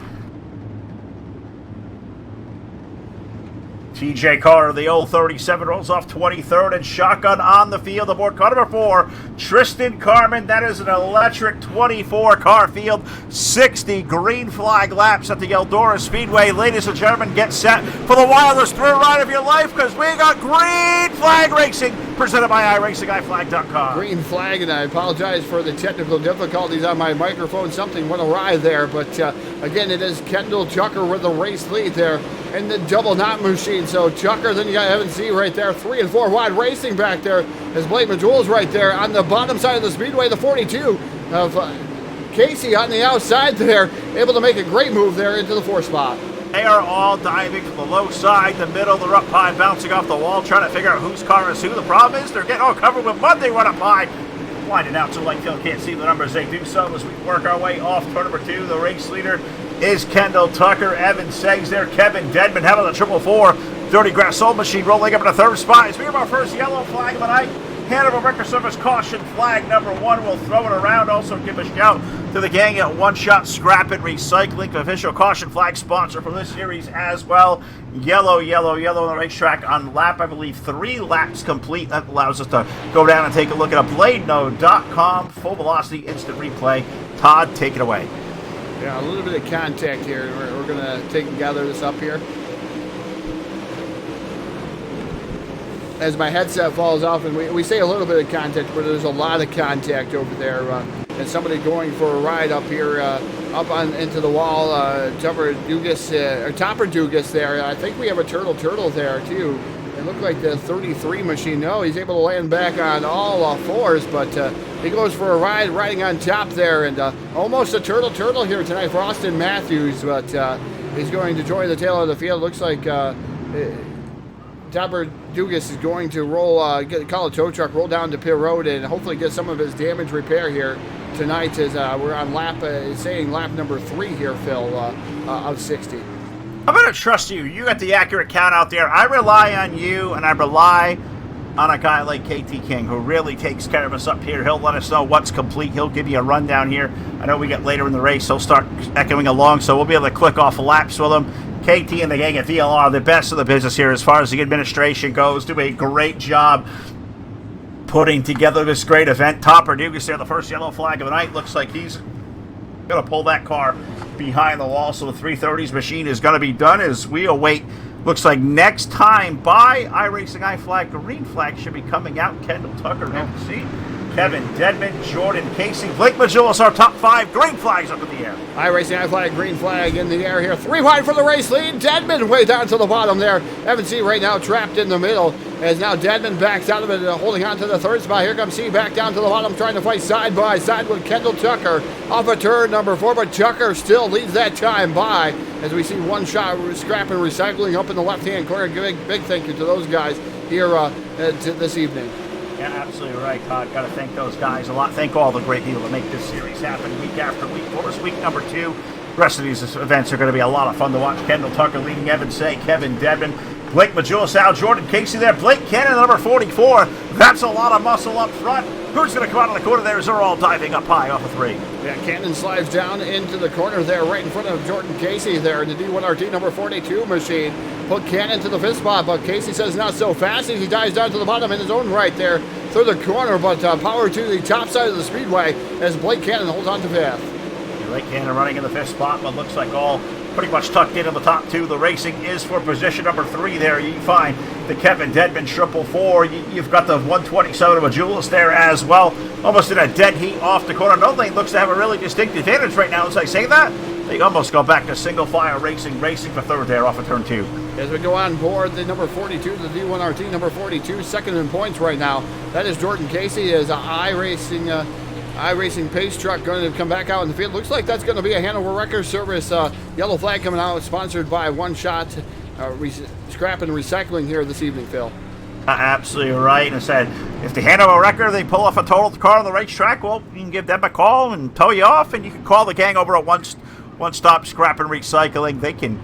TJ Carter, the old 37, rolls off 23rd, and shotgun on the field aboard car number 4, Tristan Carmen. That is an electric 24-car field, 60 green flag laps at the Eldora Speedway. Ladies and gentlemen, get set for the wildest thrill ride of your life, because we got green flag racing, presented by iRacingIFlag.com. Green flag, and I apologize for the technical difficulties on my microphone. Something went awry there, but again, it is Kendall Tucker with the race lead there in the double knot machine. So Tucker, then you got Evan C right there, 3 and 4 wide racing back there as Blake Majules right there on the bottom side of the speedway. The 42 of Casey on the outside there, able to make a great move there into the 4th spot. They are all diving from the low side, the middle, they're up high, bouncing off the wall, trying to figure out whose car is who. The problem is they're getting all covered with mud. They run up high. Winding out so Lightfield can't see the numbers. They do so as we work our way off turn number 2. The race leader is Kendall Tucker. Evan Seggs there. Kevin Dedman having the 444. Dirty Grass Soul Machine rolling up in the 3rd spot. As we have our first yellow flag of the night. Hanover Record Service caution flag number 1. We'll throw it around. Also give a shout to the gang at One Shot Scrap and Recycling, official caution flag sponsor for this series as well. Yellow on the racetrack on lap, I believe, 3 laps complete. That allows us to go down and take a look at a BladeNode.com full velocity instant replay. Todd, take it away. Yeah, a little bit of contact here. We're going to take and gather this up here. As my headset falls off, and we say a little bit of contact, but there's a lot of contact over there. And somebody going for a ride up here, up on into the wall. Topper Dugas there. I think we have a turtle there too. It looked like the 33 machine. No, he's able to land back on all 4s, but he goes for a ride, riding on top there, and almost a turtle here tonight for Austin Matthews, but he's going to join the tail of the field. Looks like Topper Dugas is going to call a tow truck, roll down to pit road, and hopefully get some of his damage repair here tonight as we're on lap number 3 here, Phil, of 60. I'm going to trust you. You got the accurate count out there. I rely on you, and I rely on a guy like KT King, who really takes care of us up here. He'll let us know what's complete. He'll give you a rundown here. I know we get later in the race. He'll start echoing along, so we'll be able to click off laps with him. KT and the gang at VLR, the best of the business here as far as the administration goes, do a great job putting together this great event. Topper Dugas there, the first yellow flag of the night. Looks like he's going to pull that car behind the wall, so the 330s machine is going to be done as we await. Looks like next time by iRacing iFlag, green flag should be coming out. Kendall Tucker, MC, Kevin Dedman, Jordan Casey, Blake Majulis, our top 5 green flags up in the air. iRacing iFlag, green flag in the air here. 3 wide for the race lead. Dedman way down to the bottom there. Evan C right now trapped in the middle. As now Dedman backs out of it, holding on to the 3rd spot. Here comes C back down to the bottom, trying to fight side by side with Kendall Tucker off of turn number 4, but Tucker still leads that time by as we see One Shot Scrap and Recycling up in the left-hand corner. Big thank you to those guys here this evening. Yeah, absolutely right, Todd. Got to thank those guys a lot. Thank all the great people that make this series happen week after week. For us, week number 2. The rest of these events are going to be a lot of fun to watch. Kendall Tucker leading, Evan Say, Kevin Dedman, Blake Majulis, Al Jordan Casey there. Blake Cannon, number 44. That's a lot of muscle up front. Who's going to come out of the corner there as they're all diving up high off of 3? Yeah, Cannon slides down into the corner there, right in front of Jordan Casey there in the D1RT number 42 machine. Put Cannon to the 5th spot, but Casey says not so fast as he dives down to the bottom in his own right there through the corner, but power to the top side of the speedway as Blake Cannon holds on to 5th. Blake Cannon running in the 5th spot, but looks like all pretty much tucked in the top 2. The racing is for position number 3 there. You find the Kevin Dedman 444. You've got the 127 of Majulis there as well. Almost in a dead heat off the corner. No lane looks to have a really distinct advantage right now. As I say that, they almost go back to single file racing for 3rd there off of turn 2. As we go on board, the number 42, the D1RT number 42, second in points right now. That is Jordan Casey as iRacing pace truck going to come back out in the field. Looks like that's going to be a Hanover Record Service yellow flag coming out, sponsored by One Shot Scrap and Recycling here this evening, Phil. Absolutely right. And I said, if the Hanover Record, they pull off a totaled car on the racetrack, well, you can give them a call and tow you off, and you can call the gang over at One Stop Scrap and Recycling. They can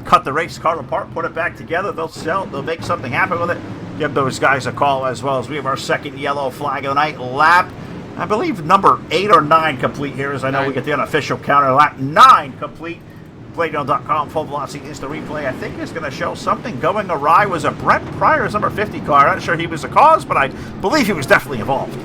cut the race car apart, put it back together. They'll sell, they'll make something happen with it. Give those guys a call as well, as we have our second yellow flag of the night. Lap, I believe, number 8 or 9 complete here, as I know we get the unofficial counter. Lap 9 complete. BladeNote.com, full velocity instant replay. I think it's going to show something going awry. Was a Brent Pryor's number 50 car. I'm not sure he was the cause, but I believe he was definitely involved.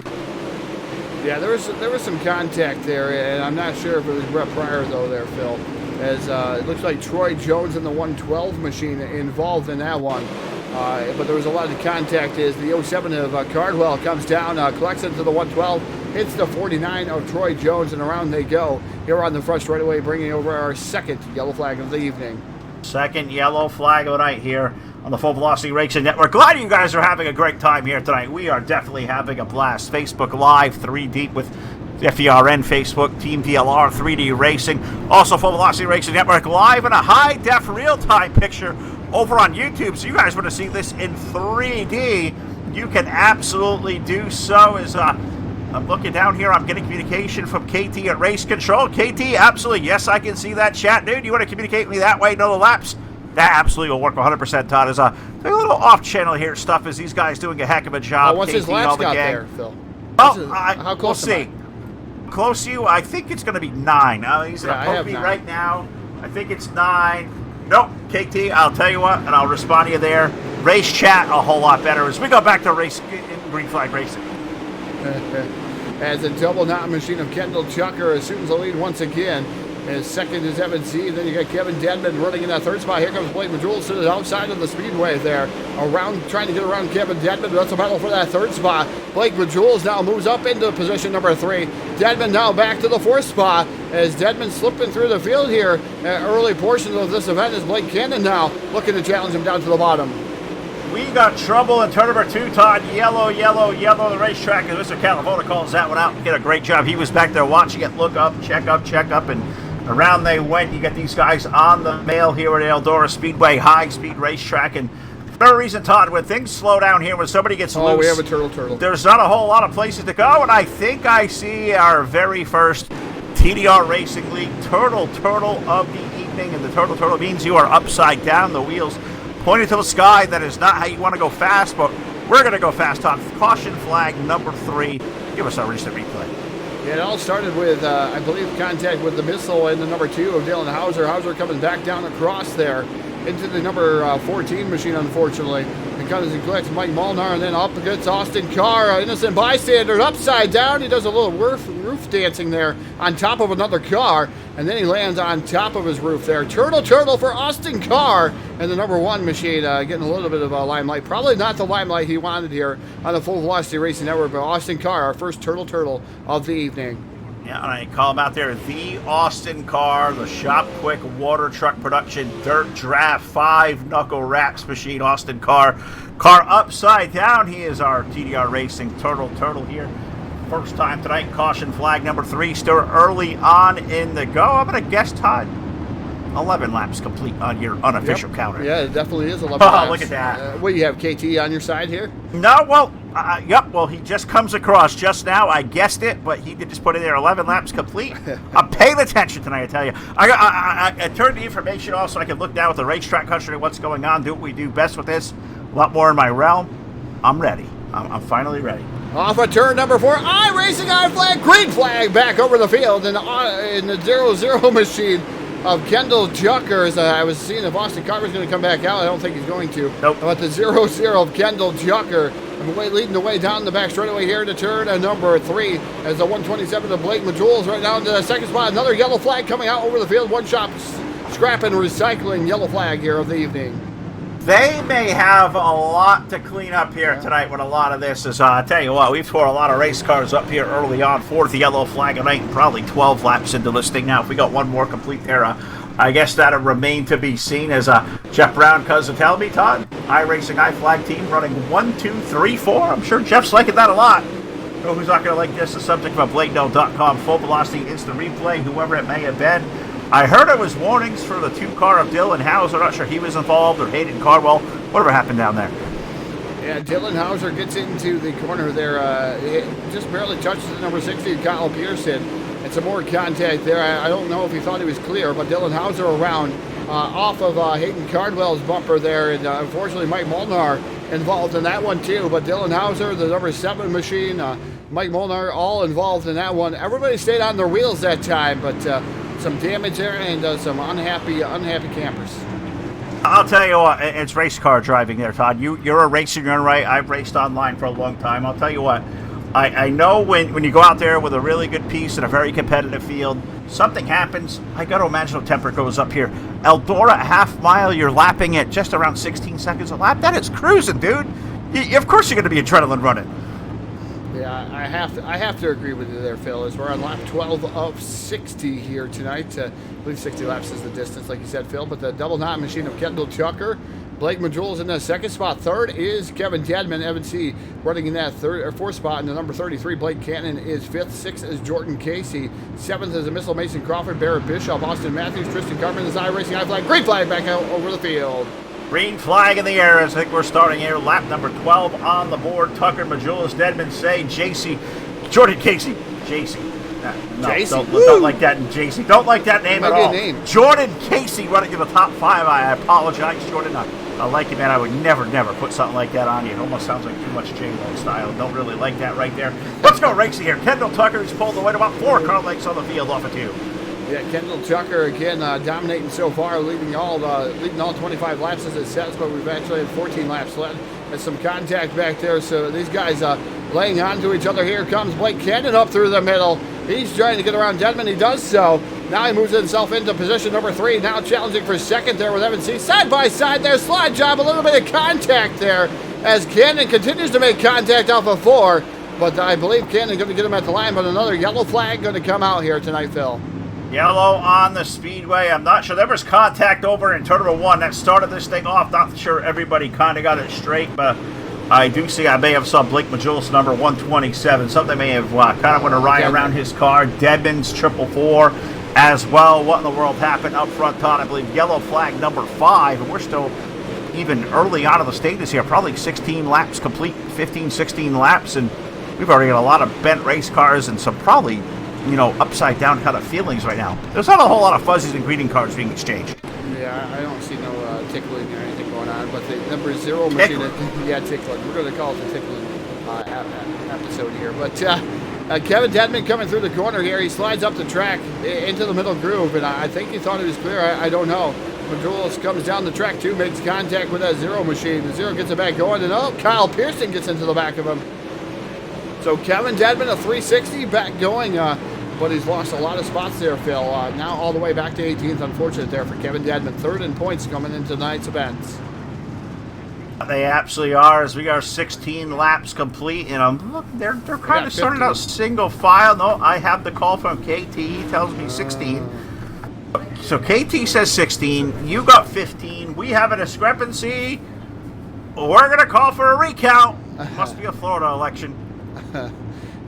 Yeah, there was some contact there, and I'm not sure if it was Brett Pryor though there, Phil. As it looks like Troy Jones in the 112 machine involved in that one. But there was a lot of contact as the 07 of Cardwell comes down, collects into the 112, hits the 49 of Troy Jones, and around they go here on the front straightaway, bringing over our second yellow flag of the evening. Second yellow flag of the night here on the Full Velocity Racing Network. Glad you guys are having a great time here tonight. We are definitely having a blast. Facebook Live, 3 deep with FERN, Facebook, Team DLR, 3D Racing. Also, Full Velocity Racing Network live in a high-def real-time picture over on YouTube. So you guys want to see this in 3D, you can absolutely do so. As I'm looking down here, I'm getting communication from KT at Race Control. KT, absolutely, yes, I can see that chat. Dude, you want to communicate with me that way, know the laps? That absolutely will work 100%, Todd. Is a little off-channel here stuff as these guys doing a heck of a job. What's his laps got there, Phil? How close we'll see. Close to you? I think it's going to be 9. He's going to poke me right now. I think it's 9. Nope, KT, I'll tell you what, and I'll respond to you there. Race chat a whole lot better as we go back to race green flag racing. As a double knot machine of Kendall Chucker assumes the lead once again. As second is Evan Z. Then you got Kevin Dedman running in that third spot. Here comes Blake Majules to the outside of the Speedway there. Trying to get around Kevin Dedman. That's a battle for that third spot. Blake Majules now moves up into position number 3. Dedman now back to the 4th spot. As Dedman slipping through the field here. Early portion of this event is Blake Cannon now looking to challenge him down to the bottom. We got trouble in turn number 2, Todd. Yellow, yellow, yellow. The racetrack, and Mr. Calavona calls that one out and did a great job. He was back there watching it, look up, check up, and around they went. You got these guys on the mail here at Eldora Speedway, high-speed racetrack. And for no reason, Todd, when things slow down here, when somebody gets loose, we have a turtle. There's not a whole lot of places to go, and I think I see our very first TDR Racing League turtle of the evening. And the turtle means you are upside down, the wheels pointing to the sky. That is not how you want to go fast, but we're going to go fast, Todd. Caution flag number 3. Give us our recent replay. Yeah, it all started with, I believe, contact with the missile in the number 2 of Dylan Hauser. Hauser coming back down across there into the number 14 machine, unfortunately. And comes and collects Mike Molnar, and then up against Austin Carr. Innocent bystander upside down. He does a little roof dancing there on top of another car. And then he lands on top of his roof there. Turtle for Austin Carr. And the number 1 machine getting a little bit of a limelight. Probably not the limelight he wanted here on the Full Velocity Racing Network, but Austin Carr, our first turtle of the evening. Yeah, and I call him out there, the Austin Carr, the Shop Quick Water Truck Production Dirt Draft 5 Knuckle Wraps machine. Austin Carr upside down. He is our TDR Racing turtle here. First time tonight. Caution flag number 3. Still early on in the go. I'm going to guess, Todd, 11 laps complete on your unofficial counter. Yeah, it definitely is 11 laps. Look at that. What, you have KT on your side here? No, well, yep. Well, he just comes across just now. I guessed it, but he did just put in there 11 laps complete. I'm paying attention tonight, I tell you. I turned the information off so I can look down with the racetrack country, what's going on, do what we do best with this. A lot more in my realm. I'm ready. I'm finally ready. Off of turn number 4, iRacing on flag, green flag back over the field in the 0-0 machine of Kendall Juckers. I was seeing if Austin Carr was going to come back out. I don't think he's going to. Nope. But the 0-0 of Kendall Jucker leading the way down the back straightaway here to turn number 3 as the 127 of Blake Majules right down to the second spot. Another yellow flag coming out over the field. One shop scrap and recycling yellow flag here of the evening. They may have a lot to clean up here tonight with a lot of this. As I tell you what, we've tore a lot of race cars up here early on. 4th yellow flag of night, and probably 12 laps into this thing now. If we got one more complete there, I guess that'll remain to be seen. As Jeff Brown cousin tell me, Todd, iRacing iFlag team running 1, 2, 3, 4. I'm sure Jeff's liking that a lot. Know who's not going to like this? The subject of BladeNote.com, full velocity instant replay, whoever it may have been. I heard it was warnings for the 2 car of Dylan Hauser. I'm not sure he was involved, or Hayden Cardwell. Whatever happened down there. Yeah, Dylan Hauser gets into the corner there. It just barely touches the number 60, Kyle Pearson. And some more contact there. I don't know if he thought he was clear, but Dylan Hauser around off of Hayden Cardwell's bumper there. And unfortunately, Mike Molnar involved in that one too. But Dylan Hauser, the number 7 machine, Mike Molnar, all involved in that one. Everybody stayed on their wheels that time, but some damage there and some unhappy campers. I'll tell you what, it's race car driving there, Todd. You're a racer, you're right. I've raced online for a long time. I'll tell you what, I know when you go out there with a really good piece in a very competitive field, something happens. I got to imagine the temper goes up here. Eldora, a half mile, you're lapping at just around 16 seconds a lap. That is cruising, dude. Of course you're going to be adrenaline running. Yeah, I have to agree with you there, Phil, as we're on lap 12 of 60 here tonight. I believe 60 laps is the distance, like you said, Phil. But the double knot machine of Kendall Tucker, Blake Majule's in the second spot. Third is Kevin Dedman. Evan C. running in that fourth spot. And the number 33, Blake Cannon, is fifth. Sixth is Jordan Casey. Seventh is Missile Mason Crawford, Barrett Bishop, Austin Matthews, Tristan Carmen, is iRacing high flag. Green flag back out over the field. Green flag in the air. I think we're starting here. Lap number 12 on the board. Tucker, Majulis, Dedman, Say, JC, Jordan Casey, JC. No, don't like that, JC. Don't like that name at all. Name. Jordan Casey running in the top 5. I apologize, Jordan. I like it, man. I would never put something like that on you. It almost sounds like too much J-Lo style. Don't really like that right there. Let's go racing here. Kendall Tucker is pulled away to about 4 car lengths on the field off of 2. Yeah, Kendall Tucker again dominating so far, leading all 25 laps as it says, but we've actually had 14 laps left. There's some contact back there, so these guys laying on to each other. Here comes Blake Cannon up through the middle. He's trying to get around Dedman. He does so. Now he moves himself into position number 3. Now challenging for second there with Evan C. Side by side there, slide job, a little bit of contact there as Cannon continues to make contact off of 4. But I believe Cannon going to get him at the line, but another yellow flag going to come out here tonight, Phil. Yellow on the Speedway. I'm not sure. There was contact over in turn number 1 that started this thing off. Not sure everybody kind of got it straight, but I do see I may have saw Blake Majulis number 127. Something may have kind of went awry around his car. Dedman's 444 as well. What in the world happened up front, Todd? I believe yellow flag number 5, and we're still even early out of the stages here. Probably 16 laps complete, 15, 16 laps, and we've already got a lot of bent race cars and some probably upside down kind of feelings right now. There's not a whole lot of fuzzies and greeting cards being exchanged. Yeah, I don't see no tickling or anything going on, but the number 0 machine, tickling. We're going to call it the tickling episode here. But Kevin Dedman coming through the corner here. He slides up the track into the middle groove, and I think he thought it was clear. I don't know. Majulis comes down the track too, makes contact with that 0 machine. The 0 gets it back going, and Kyle Pearson gets into the back of him. So Kevin Dedman, a 360 back going, but he's lost a lot of spots there, Phil. Now all the way back to 18th. Unfortunate there for Kevin Dedman. 3rd in points coming into tonight's events. They absolutely are, as we got 16 laps complete. Look, they're kind of started out single file. No, I have the call from KT. He tells me 16. So KT says 16. You got 15. We have a discrepancy. We're going to call for a recount. Must be a Florida election.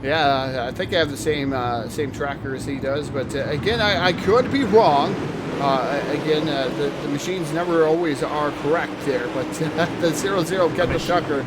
Yeah, I think I have the same tracker as he does, but again, I could be wrong. Again, the machines never always are correct there, but the 0-0 Kendall Tucker,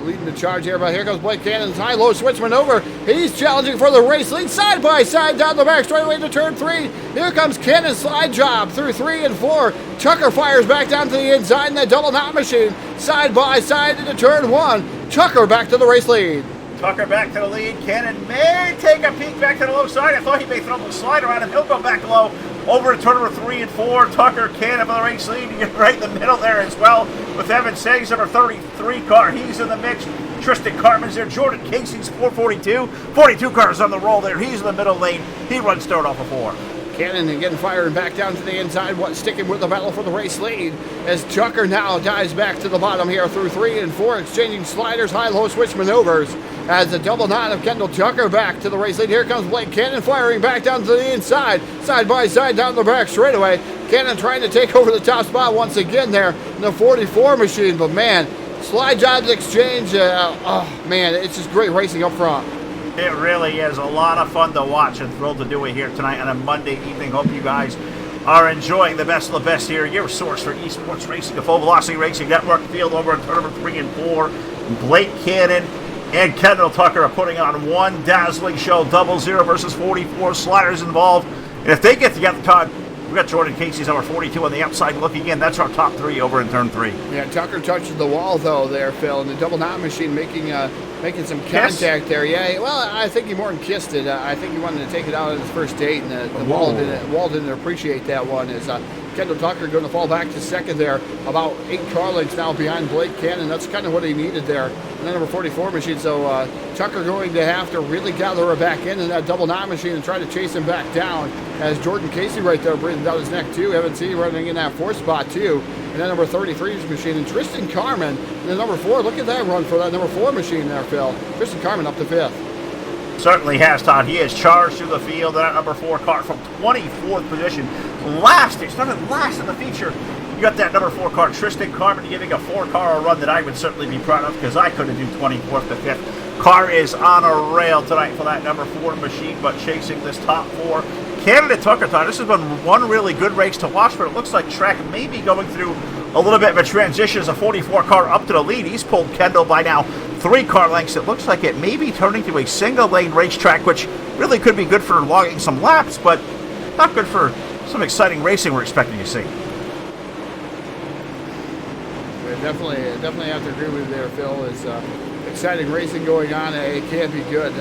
leading the charge here. But here comes Blake Cannon's high-low switch maneuver. He's challenging for the race lead, side by side down the back straightaway to turn 3. Here comes Cannon's slide job through 3 and 4. Tucker fires back down to the inside in that double knot machine, side by side into turn 1. Tucker back to the race lead. Tucker back to the lead. Cannon may take a peek back to the low side. I thought he may throw a slide around him. He'll go back low over to turn number 3 and 4. Tucker, Cannon for the race lead. You're right in the middle there as well with Evan Sayes, number 33 car. He's in the mix. Tristan Carmen's there. Jordan Casey's 442. 42 cars on the roll there. He's in the middle lane. He runs third off of 4. Cannon again firing back down to the inside, sticking with the battle for the race lead as Tucker now dives back to the bottom here through 3 and 4, exchanging sliders, high-low switch maneuvers as the double knot of Kendall Tucker back to the race lead. Here comes Blake Cannon firing back down to the inside, side by side down the back straightaway. Cannon trying to take over the top spot once again there in the 44 machine, but man, slide jobs exchange, it's just great racing up front. It really is a lot of fun to watch and thrilled to do it here tonight on a Monday evening. Hope you guys are enjoying the best of the best here. Your source for esports racing, the Full Velocity Racing Network. Field over in turn number 3 and 4. Blake Cannon and Kendall Tucker are putting on one dazzling show. 0-0 versus 44 sliders involved. And if they get together, Todd, we've got Jordan Casey's number 42 on the outside looking in. That's our top 3 over in turn 3. Yeah, Tucker touches the wall, though, there, Phil. And the double knot machine making making some Kiss? contact there. Yeah, well, I think he more than kissed it. I think he wanted to take it out on his first date, and the wall didn't appreciate that one. As Kendall Tucker going to fall back to second there, about 8 car lengths now behind Blake Cannon. That's kind of what he needed there. And then number 44 machine. So Tucker going to have to really gather her back in that double 9 machine and try to chase him back down. As Jordan Casey right there breathing down his neck too. Evan C running in that 4th spot too. And then number 33's machine, and Tristan Carmen, and then number 4. Look at that run for that number 4 machine there, Phil. Tristan Carmen up to 5th. Certainly has, Todd. He has charged through the field. That number 4 car from 24th position. Last, it's not last in the feature. You got that number 4 car, Tristan Carmen, giving a 4-car run that I would certainly be proud of, because I couldn't do 24th to 5th. Car is on a rail tonight for that number 4 machine, but chasing this top 4. Canada Tucker, Todd, this has been one really good race to watch, but it looks like Trek may be going through a little bit of a transition as a 44 car up to the lead. He's pulled Kendall by now 3 car lengths. It looks like it may be turning to a single lane racetrack, which really could be good for logging some laps, but not good for some exciting racing we're expecting to see. Definitely have to agree with you there, Phil. Is exciting racing going on. It can't be good.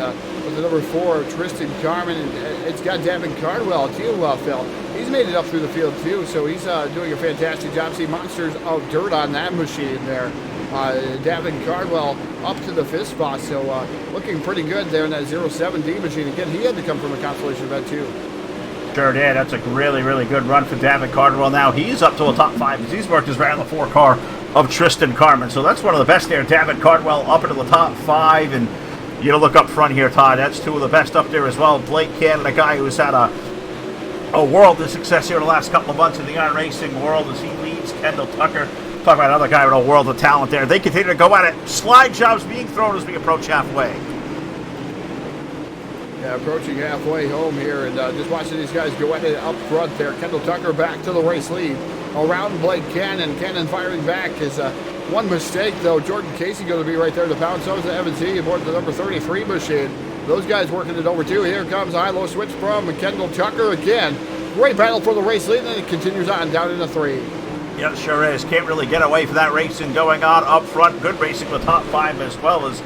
With the number 4, Tristan Carmen, and it's got Davin Cardwell too, Phil. He's made it up through the field too, so he's doing a fantastic job. See monsters of dirt on that machine there. Davin Cardwell up to the 5th spot, so looking pretty good there in that 07D machine. Again, he had to come from a consolation event too. Sure did. That's a really, really good run for Davin Cardwell. Now he's up to a top 5 because he's worked his way on the 4 car of Tristan Carmen. So that's one of the best there. Davin Cardwell up into the top 5. And you look up front here, Todd. That's 2 of the best up there as well. Blake Cannon, a guy who's had a world of success here in the last couple of months in the iRacing world as he leads Kendall Tucker. Talk about another guy with a world of talent there. They continue to go at it. Slide jobs being thrown as we approach halfway. Yeah, approaching halfway home here, and just watching these guys go at it up front there. Kendall Tucker back to the race lead. Around Blake Cannon. Cannon firing back is one mistake, though. Jordan Casey going to be right there to pound. So is the Evan Z aboard the number 33 machine. Those guys working it over, too. Here comes a high-low switch from Kendall Tucker again. Great battle for the race lead, and it continues on down into 3. Yeah, sure is. Can't really get away from that racing going on up front. Good racing with top 5 as well as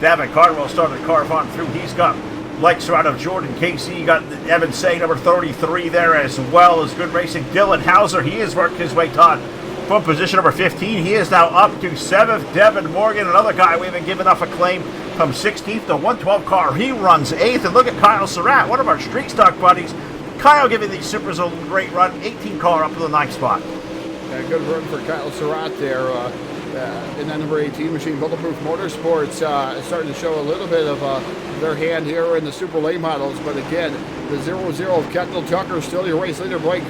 Davin Cardwell started to carve on through. He's got likes out of Jordan Casey. You got Evan Say, number 33 there as well as good racing. Dylan Hauser, he has worked his way, Todd, from position number 15. He is now up to 7th. Devin Morgan, another guy we haven't given enough acclaim, from 16th to 112 car. He runs 8th. And look at Kyle Surratt, one of our street stock buddies. Kyle giving these Supers a great run. 18 car up to the 9th spot. Yeah, good run for Kyle Surratt there. In that number 18 machine, Bulletproof Motorsports starting to show a little bit of their hand here in the Super Late models. But again, the 0-0 of Kendall Tucker still your race leader. Blake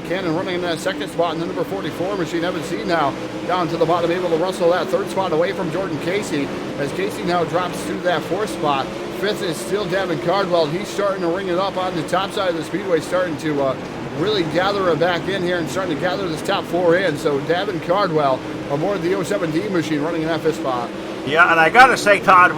Cannon running in that 2nd spot. And the number 44 machine, Evan C now down to the bottom, able to wrestle that 3rd spot away from Jordan Casey. As Casey now drops to that 4th spot. 5th is still Davin Cardwell. He's starting to ring it up on the top side of the speedway, starting to really gather it back in here and starting to gather this top 4 in. So Davin Cardwell aboard the 07D machine running in that 5th spot. Yeah, and I got to say, Todd,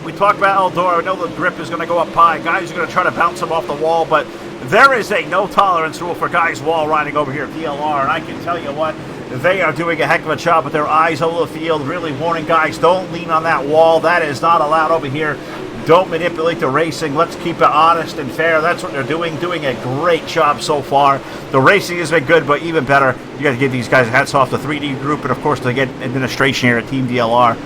we talked about Eldora. I know the grip is going to go up high. Guys are going to try to bounce them off the wall, but there is a no-tolerance rule for guys wall riding over here at DLR, and I can tell you what, they are doing a heck of a job with their eyes over the field, really warning guys, don't lean on that wall. That is not allowed over here. Don't manipulate the racing. Let's keep it honest and fair. That's what they're doing a great job so far. The racing has been good, but even better, you got to give these guys hats off, the 3D group, and of course the administration here at Team DLR.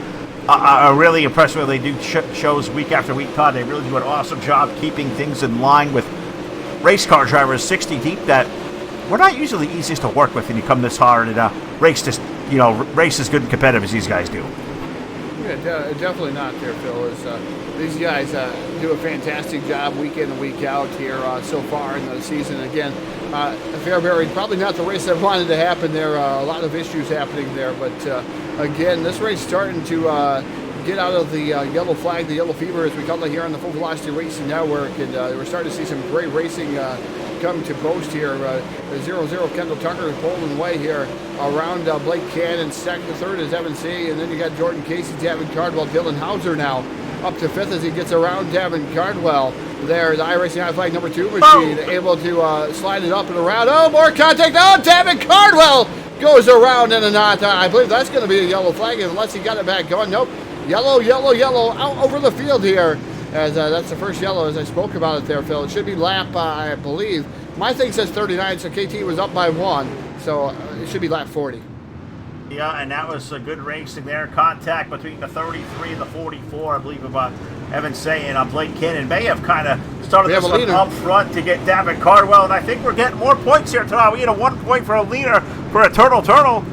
I'm really impressed with they do shows week after week, Todd. They really do an awesome job keeping things in line with race car drivers 60 deep that we're not usually the easiest to work with when you come this hard and race as good and competitive as these guys do. Yeah, definitely not there, Phil. These guys do a fantastic job week in and week out here so far in the season. Again, Fairbury, probably not the race that wanted to happen there. A lot of issues happening there. But again, this race starting to get out of the yellow flag, the yellow fever, as we call it here on the Full Velocity Racing Network. And we're starting to see some great racing come to boast here. The 0-0 Kendall Tucker is pulling away here around Blake Cannon. Second to 3rd is Evan C. And then you got Jordan Casey, Davin Cardwell, Dylan Hauser now up to 5th as he gets around Davin Cardwell. There, the iRacing High Flag number 2 machine able to slide it up and around. Oh, more contact. Oh, Davin Cardwell goes around in a knot. I believe that's going to be a yellow flag unless he got it back going. Nope. Yellow, yellow, yellow out over the field here. As that's the first yellow, as I spoke about it there, Phil. It should be lap, I believe. My thing says 39, so KT was up by 1. So it should be lap 40. Yeah, and that was a good racing there. Contact between the 33 and the 44, I believe, about Evan Say and Blake Cannon may have kind of started this one up front to get Davin Cardwell, and I think we're getting more points here tonight. We get a 1 point for a leader for a turtle.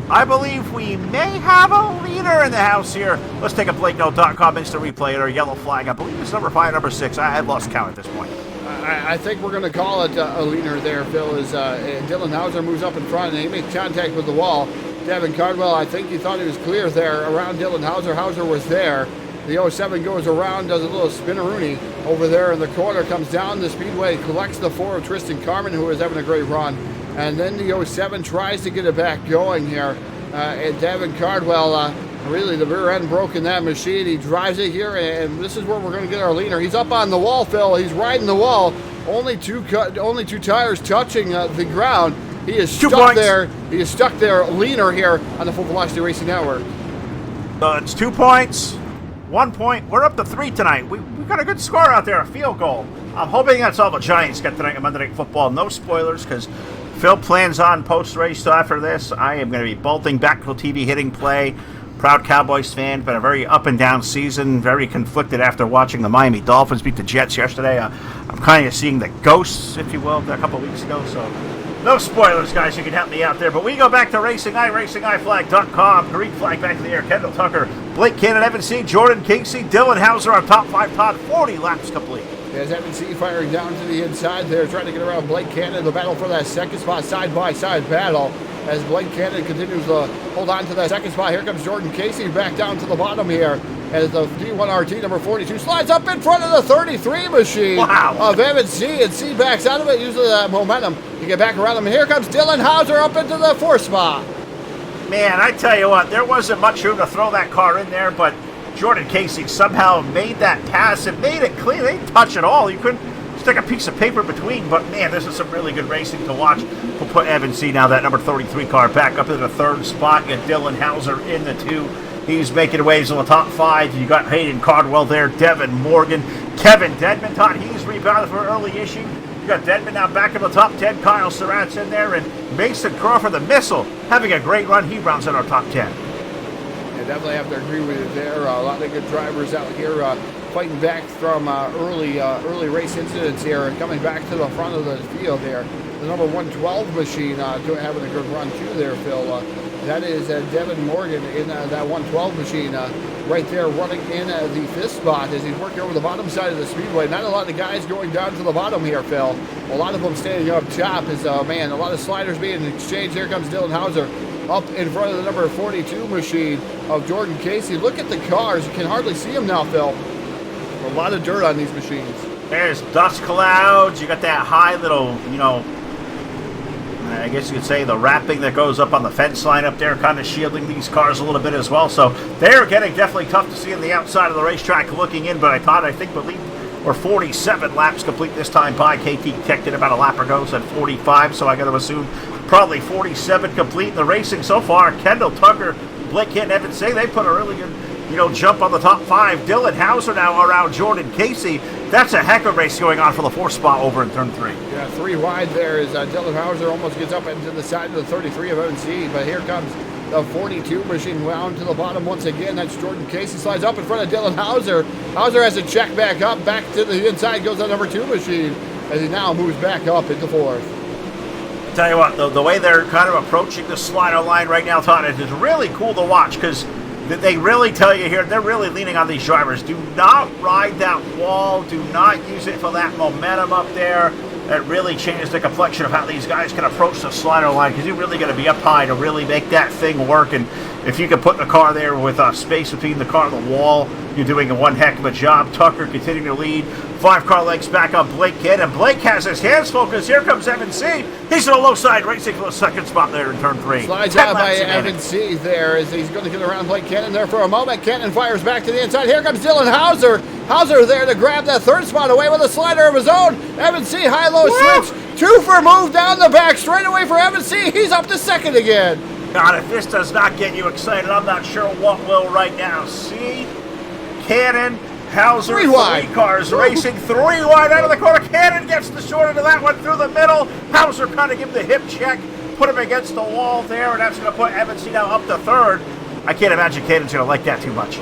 I believe we may have a leader in the house here. Let's take a BlakeNote.com instant replay at our yellow flag. I believe it's number 5, number 6. I had lost count at this point. I think we're going to call it a leaner there, Phil, as Dylan Hauser moves up in front and he makes contact with the wall. Davin Cardwell, I think he thought he was clear there around Dylan Hauser. Hauser was there. The 07 goes around, does a little spinneroonie over there in the corner, comes down the speedway, collects the 4 of Tristan Carmen, who is having a great run. And then the 07 tries to get it back going here. And Davin Cardwell, really the rear end broke in that machine. He drives it here, and this is where we're going to get our leaner. He's up on the wall, Phil. He's riding the wall. Only two tires touching the ground. He is stuck there. He is stuck there, leaner here on the Full Velocity Racing Network. It's 2 points, 1 point. We're up to 3 tonight. We got a good score out there, a field goal. I'm hoping that's all the Giants get tonight in Monday Night Football. No spoilers, because Phil plans on post-race. So after this, I am going to be bolting back to TV, hitting play. Proud Cowboys fan, been a very up and down season, very conflicted after watching the Miami Dolphins beat the Jets yesterday. I'm kind of seeing the ghosts, if you will, a couple of weeks ago. So no spoilers, guys. You can help me out there. But we go back to RacingEyeflag.com. Green flag back to the air. Kendall Tucker, Blake Cannon, Evan C., Jordan Casey, Dylan Hauser on top 5. Todd, 40 laps complete. As Evan C. firing down to the inside there, trying to get around Blake Cannon. The battle for that second spot, side-by-side battle. As Blake Cannon continues to hold on to that second spot. Here comes Jordan Casey back down to the bottom here. As the D1RT number 42 slides up in front of the 33 machine of Evan C. And C backs out of it, using that momentum to get back around him. And here comes Dylan Hauser up into the 4th spot. Man, I tell you what, there wasn't much room to throw that car in there, but Jordan Casey somehow made that pass and made it clean. They didn't touch it all. You couldn't stick a piece of paper between, but man, this is some really good racing to watch. We'll put Evan C. now, that number 33 car, back up to the 3rd spot. You got Dylan Hauser in the 2. He's making waves in the top 5. You got Hayden Cardwell there, Devin Morgan, Kevin Dedman. Todd, he's rebounded for an early issue. You got Dedman now back in the top 10. Kyle Surratt's in there, and Mason Crawford, the missile, having a great run. He rounds in our top 10. I definitely have to agree with you there. A lot of good drivers out here fighting back from early race incidents here and coming back to the front of the field there. The number 112 machine having a good run too there, Phil. That is Devin Morgan in that 112 machine right there running in the 5th spot as he's working over the bottom side of the speedway. Not a lot of guys going down to the bottom here, Phil. A lot of them standing up top as, man, a lot of sliders being exchanged. Here comes Dylan Hauser up in front of the number 42 machine of Jordan Casey. Look at the cars. You can hardly see them now, Phil. A lot of dirt on these machines. There's dust clouds. You got that high little, I guess you could say the wrapping that goes up on the fence line up there, kind of shielding these cars a little bit as well. So they're getting definitely tough to see on the outside of the racetrack looking in. But I believe we're 47 laps complete this time by KT. Checked it about a lap ago, said 45. So I got to assume probably 47 complete in the racing so far. Kendall Tucker, Blake Cannon, Evan Say, they put a really good jump on the top 5. Dylan Hauser now around Jordan Casey. That's a heck of a race going on for the 4th spot over in turn 3. Yeah, 3 wide there as Dylan Hauser almost gets up into the side of the 33 of MC. But here comes the 42 machine wound to the bottom once again. That's Jordan Casey. Slides up in front of Dylan Hauser. Hauser has to check back up. Back to the inside goes the number 2 machine as he now moves back up into 4th. I'll tell you what, the way they're kind of approaching the slider line right now, Todd, it is really cool to watch because they really tell you here, they're really leaning on these drivers. Do not ride that wall. Do not use it for that momentum up there. That really changes the complexion of how these guys can approach the slider line because you really got to be up high to really make that thing work. And if you can put the car there with space between the car and the wall, you're doing one heck of a job. Tucker continuing to lead. 5 car lengths back on Blake Cannon. Blake has his hands focused. Here comes Evan C. He's on the low side, racing for the 2nd spot there in turn 3. Slides out by Evan C. there as he's going to get around Blake Cannon there for a moment. Cannon fires back to the inside. Here comes Dylan Hauser. Hauser there to grab that 3rd spot away with a slider of his own. Evan C. high-low switch. 2 for move down the back straight away for Evan C. He's up to 2nd again. God, if this does not get you excited, I'm not sure what will right now. See? Cannon, Hauser, Three wide. three cars racing, three wide out of the corner. Cannon gets the short end of that one through the middle. Hauser kind of give him the hip check, put him against the wall there, and that's going to put Evans now up to third. I can't imagine Cannon's going to like that too much.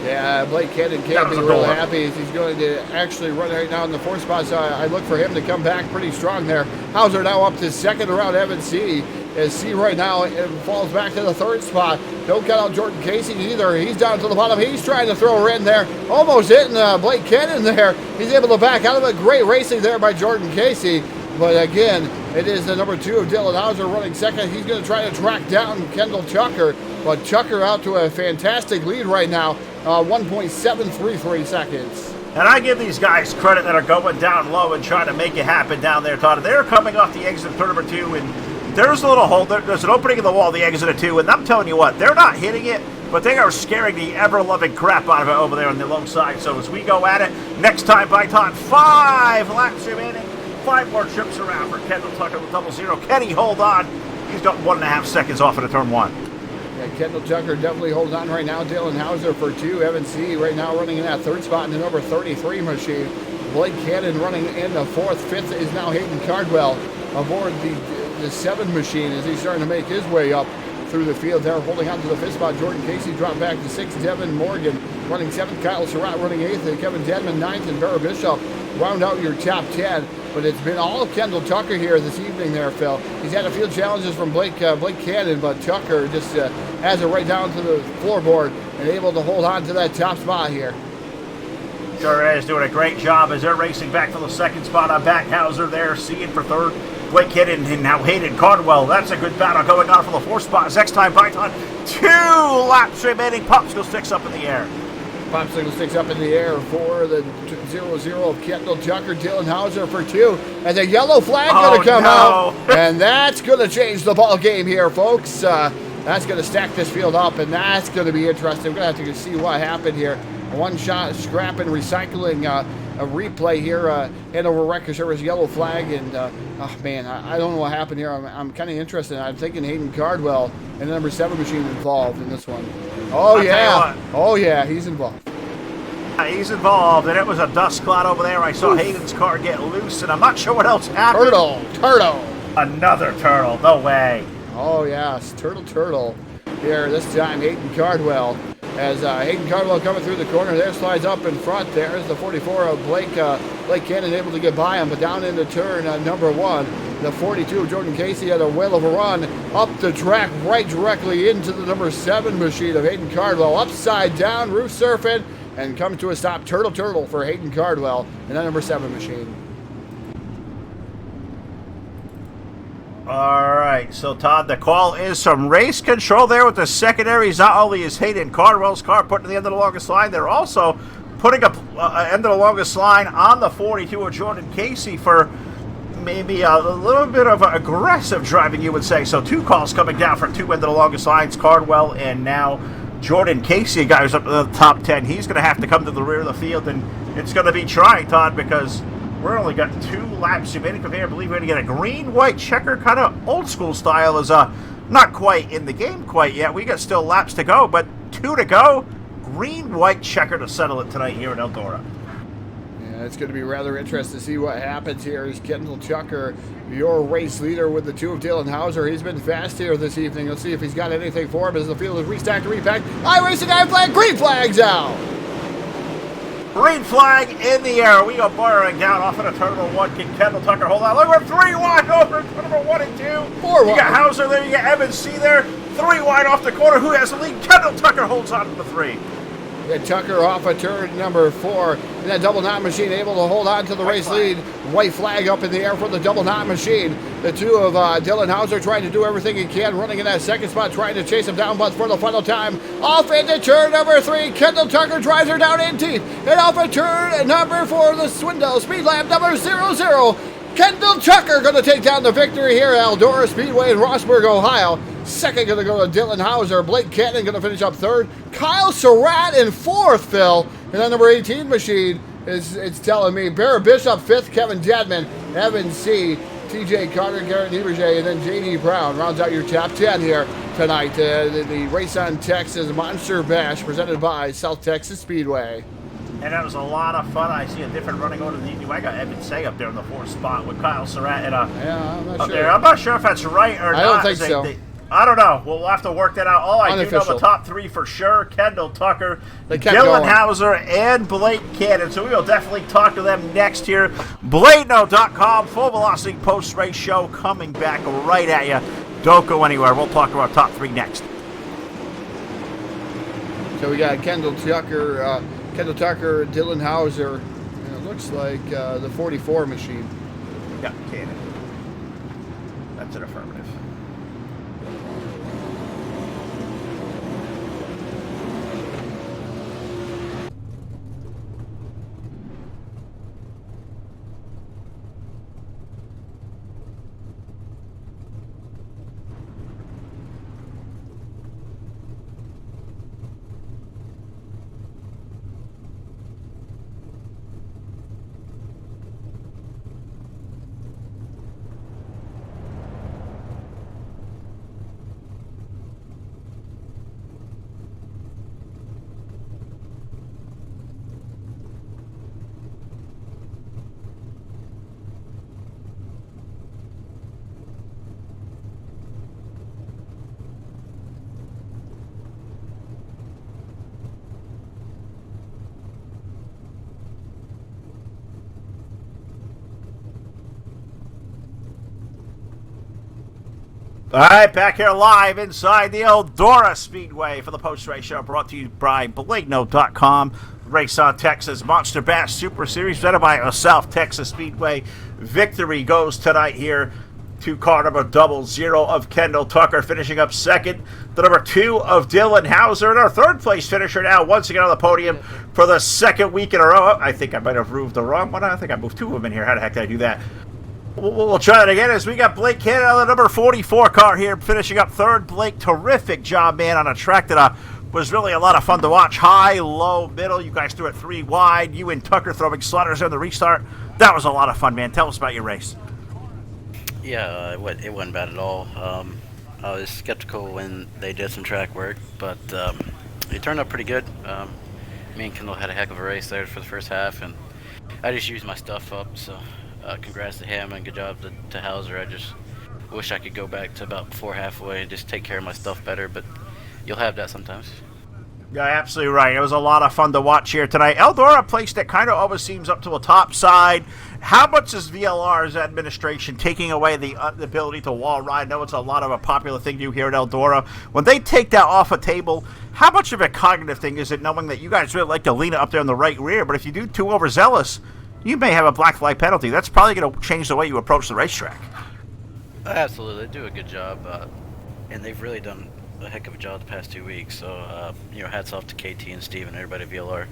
Yeah, Blake Cannon can't be real happy if he's going to actually run right now in the fourth spot, so I look for him to come back pretty strong there. Hauser now up to second around Evans C. As C right now it falls back to the third spot. Don't cut out Jordan Casey either. He's down to the bottom. He's trying to throw her in there. Almost hitting Blake Cannon there. He's able to back out of it. Great racing there by Jordan Casey. But again, it is the number 2 of Dylan Hauser running second. He's going to try to track down Kendall Tucker. But Tucker out to a fantastic lead right now. 1.733 seconds. And I give these guys credit that are going down low and trying to make it happen down there, Todd. They're coming off the exit of turn number 2, and there's a little hole. There's an opening in the wall, the exit of 2, and I'm telling you what, they're not hitting it, but they are scaring the ever-loving crap out of it over there on the low side. So as we go at it, next time by Todd, 5 laps remaining, 5 more trips around for Kendall Tucker with 00. Kenny, hold on. He's got 1.5 seconds off into turn 1. Yeah, Kendall Tucker definitely holds on right now. Dylan Hauser for 2. Evan C. right now running in that third spot in the number 33 machine. Blake Cannon running in the fourth. Fifth is now Hayden Cardwell aboard the 7 machine as he's starting to make his way up through the field there. Holding on to the fifth spot. Jordan Casey dropped back to 6th. Devin Morgan running 7th. Kyle Surratt running 8th. And Kevin Dedman 9th. And Barra Bishop round out your top 10. But it's been all of Kendall Tucker here this evening there, Phil. He's had a few challenges from Blake Cannon, but Tucker just has it right down to the floorboard and able to hold on to that top spot here. Sure is doing a great job as they're racing back for the second spot on Backhauser there, seeing for third. Blake Cannon and now Hayden Cardwell. That's a good battle going on for the fourth spot. Next time, Python. 2 laps remaining. Popsicle sticks up in the air. Popsicle sticks up in the air for the 0-0 of Kendall Tucker. Dylan Hauser for 2. And the yellow flag going to come out. And that's going to change the ball game here, folks. That's going to stack this field up, and that's going to be interesting. We're going to have to see what happened here. One shot scrap and recycling a replay here. Hanover Record Service yellow flag. And, oh, man, I don't know what happened here. I'm kind of interested. I'm thinking Hayden Cardwell and the number 7 machine involved in this one. Oh, yeah. Oh, yeah, he's involved. He's involved, and it was a dust cloud over there. I saw Hayden's car get loose, and I'm not sure what else happened. Turtle. Another turtle. No way. Oh, yes. Turtle. Here, this time, Hayden Cardwell. As Hayden Cardwell coming through the corner there, slides up in front. There's the 44 of Blake Cannon able to get by him, but down into turn number 1. The 42 of Jordan Casey had a whale of a run up the track right directly into the number 7 machine of Hayden Cardwell. Upside down, roof surfing, and come to a stop. Turtle for Hayden Cardwell and that number 7 machine. All right, so Todd, the call is some race control there with the secondaries. Not only is Hayden Cardwell's car put to the end of the longest line, they're also putting up end of the longest line on the 42 of Jordan Casey for maybe a little bit of aggressive driving, you would say. So 2 calls coming down for 2 end of the longest lines, Cardwell and now Jordan Casey, a guy who's up to the top 10. He's going to have to come to the rear of the field, and it's going to be trying, Todd, because we're only got 2 laps remaining from here. I believe we're going to get a green-white checker, kind of old-school style. Is not quite in the game quite yet. We got still laps to go, but 2 to go. Green-white checker to settle it tonight here at Eldora. Yeah, it's going to be rather interesting to see what happens here. Is Kendall Tucker your race leader with the 2 of Dylan Hauser? He's been fast here this evening. Let's see if he's got anything for him as the field is restacked, repacked. iRacing flag, green flag's out. Green flag in the air. We go barring down off of the turn number 1. Can Kendall Tucker hold on? Look, we're 3 wide over turn number 1 and 2. 4 wide. You got Hauser there. You got Evans C there. 3 wide off the corner. Who has the lead? Kendall Tucker holds on to the 3. Yeah, Tucker off of turn number 4. And that double knot machine able to hold on to the race lead. White flag up in the air for the double knot machine. The 2 of Dylan Hauser trying to do everything he can, running in that second spot, trying to chase him down, but for the final time, off into turn number 3. Kendall Tucker drives her down in deep. And off of turn number 4, the Swindell Speed Lab number 00. Kendall Tucker going to take down the victory here at Eldora Speedway in Rossburg, Ohio. Second going to go to Dylan Hauser. Blake Cannon going to finish up 3rd. Kyle Surratt in 4th, Phil. And that number 18 machine is it's telling me. Barra Bishop 5th. Kevin Dedman. Evan C. TJ Carter, Garrett Nieberger, and then JD Brown rounds out your top 10 here tonight. The Race on Texas Monster Bash presented by South Texas Speedway. And that was a lot of fun. I see a different running order than you. I got Evan Say up there in the 4th spot with Kyle Surratt and I'm not sure. There. I'm not sure if that's right or not. I don't think so. I don't know. We'll have to work that out. All I do know the top 3 for sure: Kendall Tucker, Dylan Hauser, and Blake Cannon. So we will definitely talk to them next here. Bladeno.com, full velocity post-race show coming back right at you. Don't go anywhere. We'll talk about top 3 next. So we got Kendall Tucker, Dylan Hauser, and it looks like the 44 machine. Yeah, Cannon. That's an affirmative. All right, back here live inside the Eldora Speedway for the post-race show, brought to you by Bladeno.com. RaceonTexas Monster Bash Super Series, presented by South Texas Speedway. Victory goes tonight here to car number 00 of Kendall Tucker, finishing up second. The number 2 of Dylan Hauser, and our third-place finisher now once again on the podium for the second week in a row. I think I might have moved the wrong one. I think I moved 2 of them in here. How the heck did I do that? We'll try it again as we got Blake Cannon on the number 44 car here, finishing up third. Blake, terrific job, man, on a track that was really a lot of fun to watch. High, low, middle. You guys threw it 3 wide. You and Tucker throwing sliders on the restart. That was a lot of fun, man. Tell us about your race. Yeah, it wasn't bad at all. I was skeptical when they did some track work, but it turned out pretty good. Me and Kendall had a heck of a race there for the first half, and I just used my stuff up, so... congrats to him and good job to Hauser. I just wish I could go back to about before halfway and just take care of my stuff better, but you'll have that sometimes. Yeah, absolutely right. It was a lot of fun to watch here tonight. Eldora, a place that kind of always seems up to a top side. How much is VLR's administration taking away the ability to wall ride? I know it's a lot of a popular thing to do here at Eldora. When they take that off a table, how much of a cognitive thing is it, knowing that you guys really like to lean it up there in the right rear, but if you do too overzealous, you may have a black flag penalty. That's probably going to change the way you approach the racetrack. Absolutely. They do a good job, and they've really done a heck of a job the past 2 weeks. So, hats off to KT and Steve and everybody at VLR.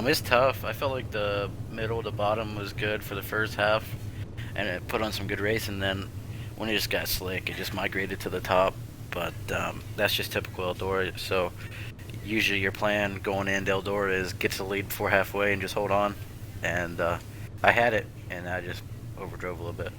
It's tough. I felt like the middle to bottom was good for the first half, and it put on some good race, and then when it just got slick, it just migrated to the top. But that's just typical Eldora. So usually your plan going into Eldora is get to the lead before halfway and just hold on. And I had it, and I just overdrove a little bit.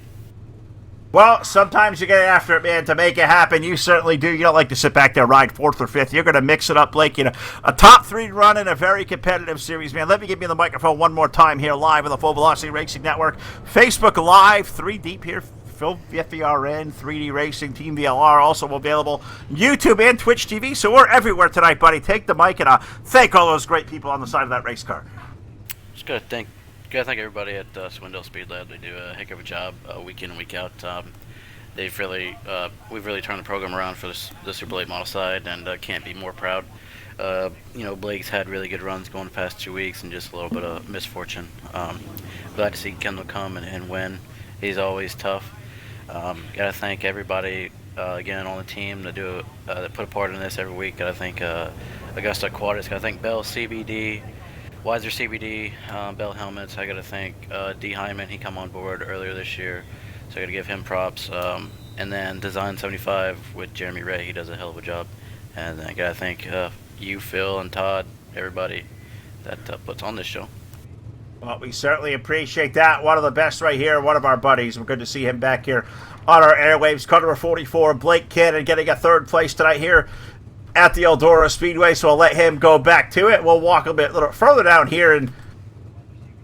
Well, sometimes you get after it, man, to make it happen. You certainly do. You don't like to sit back there, ride 4th or 5th. You're going to mix it up, Blake. A top 3 run in a very competitive series, man. Let me give you the microphone one more time here live on the Full Velocity Racing Network. Facebook Live, 3 deep here. Phil FVRN, 3D Racing, Team VLR, also available YouTube and Twitch TV. So we're everywhere tonight, buddy. Take the mic and thank all those great people on the side of that race car. Just gotta thank everybody at Swindell Speed Lab. They do a heck of a job week in and week out. We've really turned the program around for the Super Late model side, and can't be more proud. Blake's had really good runs going the past 2 weeks, and just a little bit of misfortune. Glad to see Kendall come and win. He's always tough. Gotta thank everybody again on the team that put a part in this every week. Gotta thank Augusta Aquatics. Gotta thank Bell CBD. Weiser CBD, Bell Helmets. I got to thank D. Hyman. He come on board earlier this year, so I got to give him props. And then Design 75 with Jeremy Ray. He does a hell of a job. And I got to thank you, Phil, and Todd, everybody that puts on this show. Well, we certainly appreciate that. One of the best right here, one of our buddies. We're good to see him back here on our airwaves. Car number 44, Blake Cannon, getting a third place tonight here at the Eldora Speedway, so I'll let him go back to it. We'll walk a little further down here, and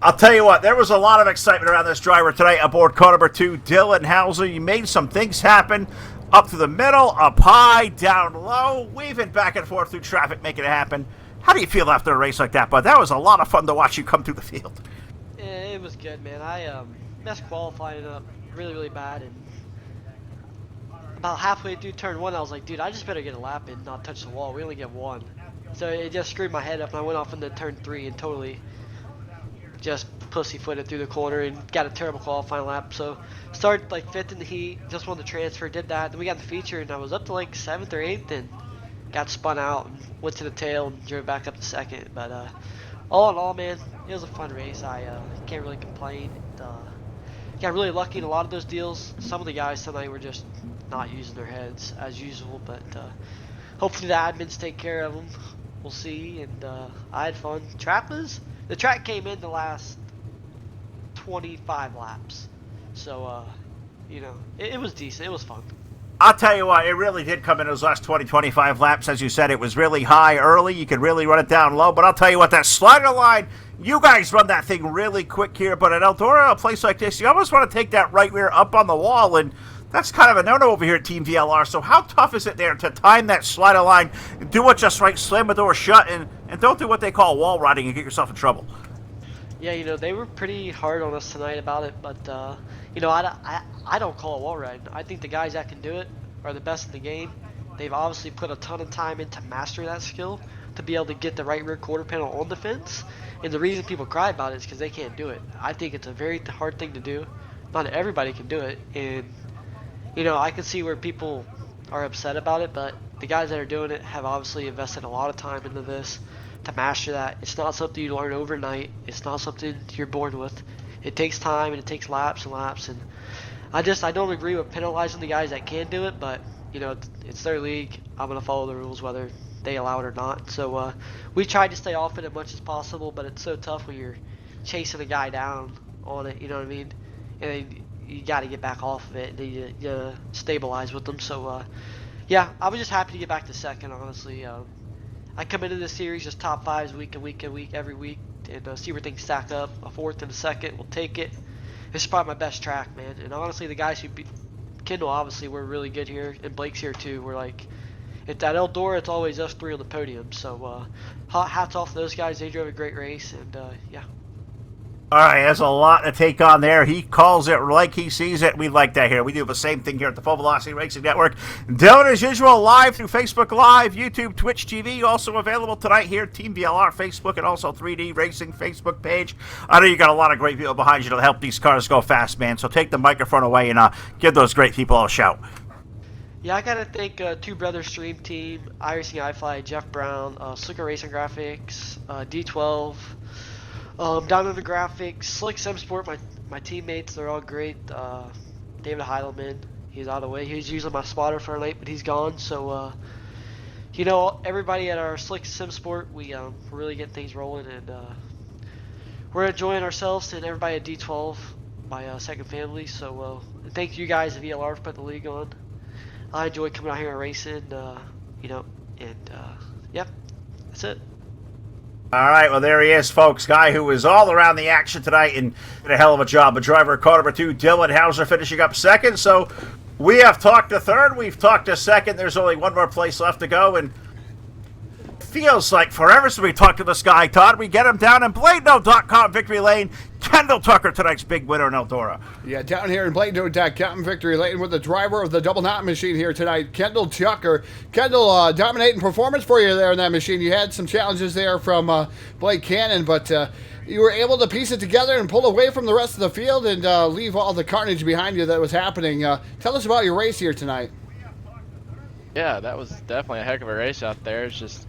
I'll tell you what, there was a lot of excitement around this driver tonight aboard car number 2, Dylan Hauser. You made some things happen up to the middle, up high, down low, weaving back and forth through traffic, making it happen. How do you feel after a race like that, bud? That was a lot of fun to watch you come through the field. Yeah, it was good, man. I messed qualifying up really, really bad, and about halfway through turn 1, I was like, dude, I just better get a lap in, not touch the wall. We only get one. So it just screwed my head up, and I went off into turn 3 and totally just pussyfooted through the corner and got a terrible qualifying lap. So started like 5th in the heat, just won the transfer, did that. Then we got the feature, and I was up to like 7th or 8th, and got spun out and went to the tail and drove back up to 2nd. But all in all, man, it was a fun race. I can't really complain. Got really lucky in a lot of those deals. Some of the guys tonight were just not using their heads as usual, but hopefully the admins take care of them. We'll see. And I had fun. The track came in the last 25 laps, so you know, it was decent. It was fun. I'll tell you what, it really did come in those last 20-25 laps. As you said, it was really high early. You could really run it down low. But I'll tell you what, that slider line, you guys run that thing really quick here. But at Eldora, a place like this, you almost want to take that right rear up on the wall. And that's kind of a no-no over here at Team VLR. So how tough is it there to time that slider line, do it just right, slam the door shut, and don't do what they call wall riding and get yourself in trouble? Yeah, you know, they were pretty hard on us tonight about it, but, you know, I don't call it wall riding. I think the guys that can do it are the best in the game. They've obviously put a ton of time in to master that skill, to be able to get the right rear quarter panel on the fence. And the reason people cry about it is because they can't do it. I think it's a very hard thing to do. Not everybody can do it. And, you know, I can see where people are upset about it, but the guys that are doing it have obviously invested a lot of time into this to master that. It's not something you learn overnight. It's not something you're born with. It takes time, and it takes laps and laps. And I don't agree with penalizing the guys that can do it, but you know, it's their league. I'm gonna follow the rules whether they allow it or not. So we tried to stay off it as much as possible, but it's so tough when you're chasing a guy down on it. You know what I mean? And then you got to get back off of it, and then you stabilize with them. So yeah, I was just happy to get back to 2nd. Honestly, I come into this series just top 5s week and week and week every week, and see where things stack up. A 4th and a 2nd, we'll take it. This is probably my best track, man. And honestly, the guys who beat Kendall, obviously, were really good here, and Blake's here too. We're like, at Eldora, it's always us 3 on the podium. So hats off to those guys. They drove a great race, and yeah. All right, there's a lot to take on there. He calls it like he sees it. We like that here. We do the same thing here at the Full Velocity Racing Network. Dylan, as usual, live through Facebook Live, YouTube, Twitch TV. Also available tonight here, Team VLR Facebook, and also 3D Racing Facebook page. I know you got a lot of great people behind you to help these cars go fast, man. So take the microphone away and give those great people a shout. Yeah, I gotta thank Two Brothers Stream Team, iRacing iFly, Jeff Brown, Slicker Racing Graphics, D12, Down Under Graphics, Slick Sim Sport, my teammates, they're all great. David Heidelman, he's out of the way. He was usually my spotter for late, but he's gone. So, you know, everybody at our Slick Sim Sport, we're really getting things rolling, and we're enjoying ourselves. And everybody at D12, my second family. So, thank you guys at VLR for putting the league on. I enjoy coming out here and racing, you know, and yep, that's it. All right, well, there he is, folks. Guy who was all around the action tonight and did a hell of a job. A driver, car number 2, Dylan Hauser, finishing up 2nd. So we have talked to 3rd. We've talked to 2nd. There's only one more place left to go. And feels like forever since we talked to this guy, Todd. We get him down in BladeNote.com, Victory Lane. Kendall Tucker, tonight's big winner in Eldora. Yeah, down here in BladeNote.com, Victory Lane, with the driver of the double knot machine here tonight, Kendall Tucker. Kendall, dominating performance for you there in that machine. You had some challenges there from Blake Cannon, but you were able to piece it together and pull away from the rest of the field and leave all the carnage behind you that was happening. Tell us about your race here tonight. Yeah, that was definitely a heck of a race out there. It's just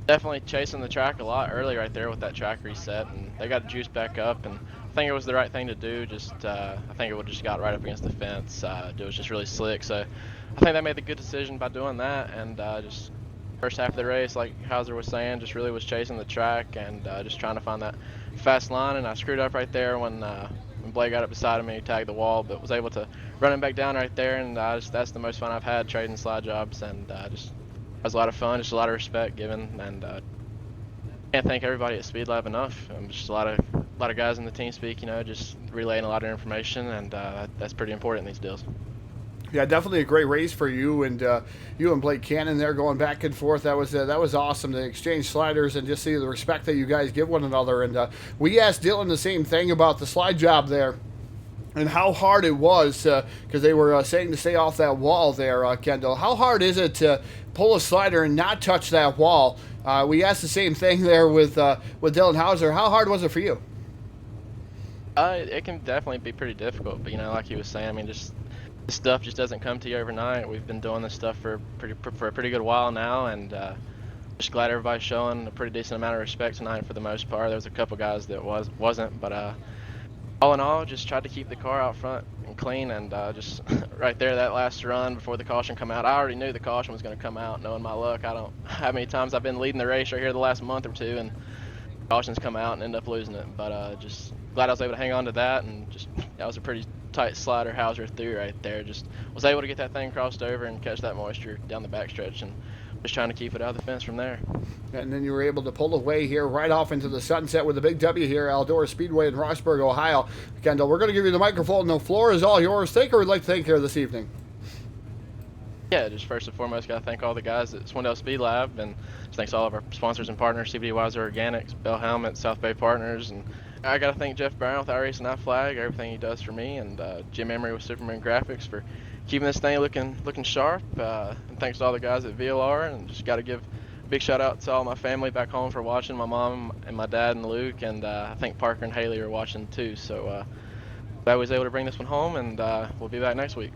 definitely chasing the track a lot early right there with that track reset, and they got juice back up, and I think it was the right thing to do. Just I think it would have just got right up against the fence. It was just really slick, so I think they made the good decision by doing that, and just first half of the race, like Hauser was saying, just really was chasing the track and just trying to find that fast line. And I screwed up right there when Blake got up beside me, tagged the wall, but was able to run him back down right there. And that's the most fun I've had trading slide jobs, and just was a lot of fun, just a lot of respect given, and can't thank everybody at Speed Lab enough. Just a lot of guys in the team speak, just relaying a lot of information, and that's pretty important in these deals. Yeah, definitely a great race for you and Blake Cannon there going back and forth. That was awesome to exchange sliders and just see the respect that you guys give one another. And we asked Dylan the same thing about the slide job there and how hard it was, because they were saying to stay off that wall there, Kendall. How hard is it to pull a slider and not touch that wall? We asked the same thing there with Dylan Hauser. How hard was it for you? It can definitely be pretty difficult, but like he was saying, I mean, just this stuff just doesn't come to you overnight. We've been doing this stuff for a pretty good while now, and just glad everybody's showing a pretty decent amount of respect tonight for the most part. There was a couple guys that wasn't, but all in all, just tried to keep the car out front and clean, and just right there, that last run before the caution come out, I already knew the caution was going to come out, knowing my luck. I don't how many times I've been leading the race right here the last month or two, and cautions come out and end up losing it. But just glad I was able to hang on to that, and just that was a pretty tight slider Hauser threw right there. Just was able to get that thing crossed over and catch that moisture down the backstretch, and just trying to keep it out of the fence from there. And then you were able to pull away here right off into the sunset with a big W here, Eldora Speedway in Roxburgh, Ohio. Kendall, we're going to give you the microphone. The floor is all yours. Thank or would like to thank here this evening. Yeah, just first and foremost, got to thank all the guys at Swindell Speed Lab, and just thanks to all of our sponsors and partners, CBD Weiser Organics, Bell Helmet, South Bay Partners, and I got to thank Jeff Brown with iRacing iFlag, everything he does for me, and Jim Emery with Superman Graphics for keeping this thing looking sharp. And thanks to all the guys at VLR, and just got to give a big shout out to all my family back home for watching, my mom and my dad and Luke, and I think Parker and Haley are watching too. So glad I was able to bring this one home, and we'll be back next week.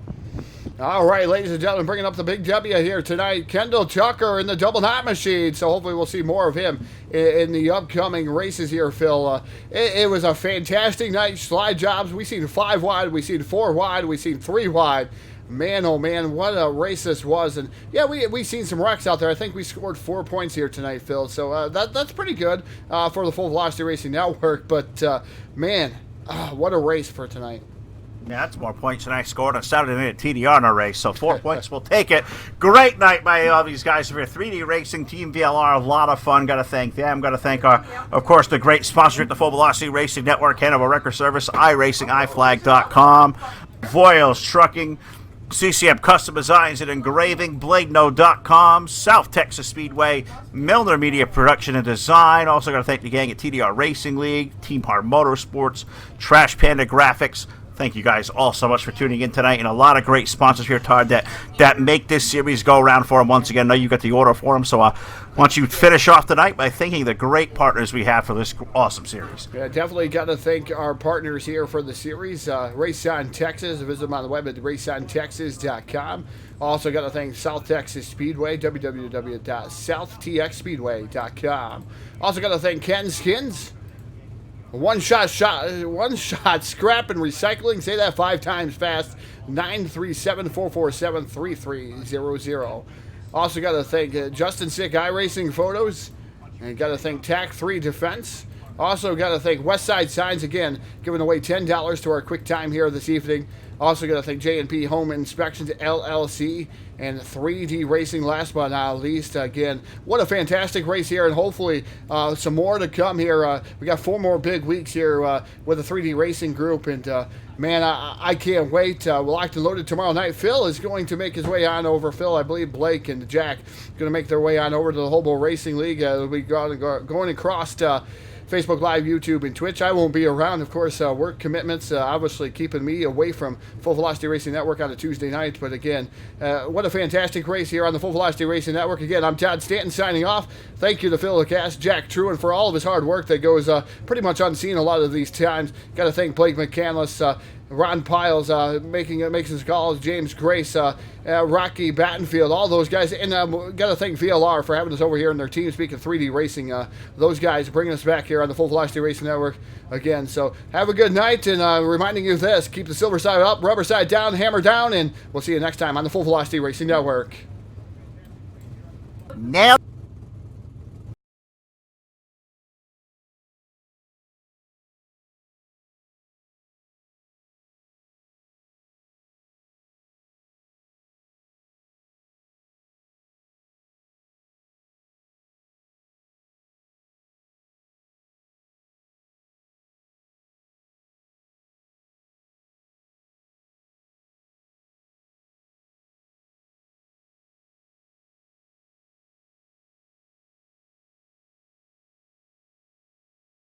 All right, ladies and gentlemen, bringing up the big W here tonight, Kendall Tucker in the double knot machine. So hopefully we'll see more of him in the upcoming races here, Phil. It was a fantastic night. Slide jobs. We seen 5 wide. We seen 4 wide. We seen 3 wide. Man, oh man, what a race this was. And yeah, we seen some wrecks out there. I think we scored 4 points here tonight, Phil. So that's pretty good for the Full Velocity Racing Network. But man, what a race for tonight. Yeah, that's more points than I scored on Saturday night at TDR in a race, so 4 points will take it. Great night by all these guys for 3D Racing, Team VLR, a lot of fun. Got to thank them. Got to thank, of course, the great sponsor at the Full Velocity Racing Network, Hannibal Record Service, iRacingIFlag.com, Voiles Trucking, CCM Custom Designs and Engraving, BladeNode.com, South Texas Speedway, Milner Media Production and Design. Also got to thank the gang at TDR Racing League, Team Hard Motorsports, Trash Panda Graphics. Thank you guys all so much for tuning in tonight, and a lot of great sponsors here, Todd, that make this series go around for them. Once again, I know you got the order for them, so why don't you finish off tonight by thanking the great partners we have for this awesome series. Yeah, definitely got to thank our partners here for the series. RaceonTexas, visit them on the web at RaceonTexas.com. Also got to thank South Texas Speedway, www.southtxspeedway.com. Also got to thank Ken Skins. One shot scrap and recycling. Say that 5 times fast. 937-447-3300. Also got to thank Justin Sick iRacing Photos. And got to thank TAC 3 Defense. Also got to thank Westside Signs, again, giving away $10 to our quick time here this evening. Also got to thank J&P Home Inspections LLC and 3D Racing, last but not least. Again, what a fantastic race here, and hopefully some more to come here. We got 4 more big weeks here with the 3D Racing group, and man, I can't wait. We'll locked and loaded tomorrow night. Phil is going to make his way on over. Phil, I believe Blake and Jack going to make their way on over to the Hobo Racing League. They'll be going across Facebook Live, YouTube, and Twitch. I won't be around, of course. Work commitments obviously keeping me away from Full Velocity Racing Network on a Tuesday night. But again, what a fantastic race here on the Full Velocity Racing Network. Again, I'm Todd Stanton signing off. Thank you to Phil Lacasse, Jack Truan for all of his hard work that goes pretty much unseen a lot of these times. Got to thank Blake McCandless, Ron Piles making his calls, James Grace, Rocky Battenfield, all those guys. And got to thank VLR for having us over here in their team speak of 3D Racing. Those guys bringing us back here on the Full Velocity Racing Network again. So have a good night, and reminding you of this, keep the silver side up, rubber side down, hammer down, and we'll see you next time on the Full Velocity Racing Network. Nailed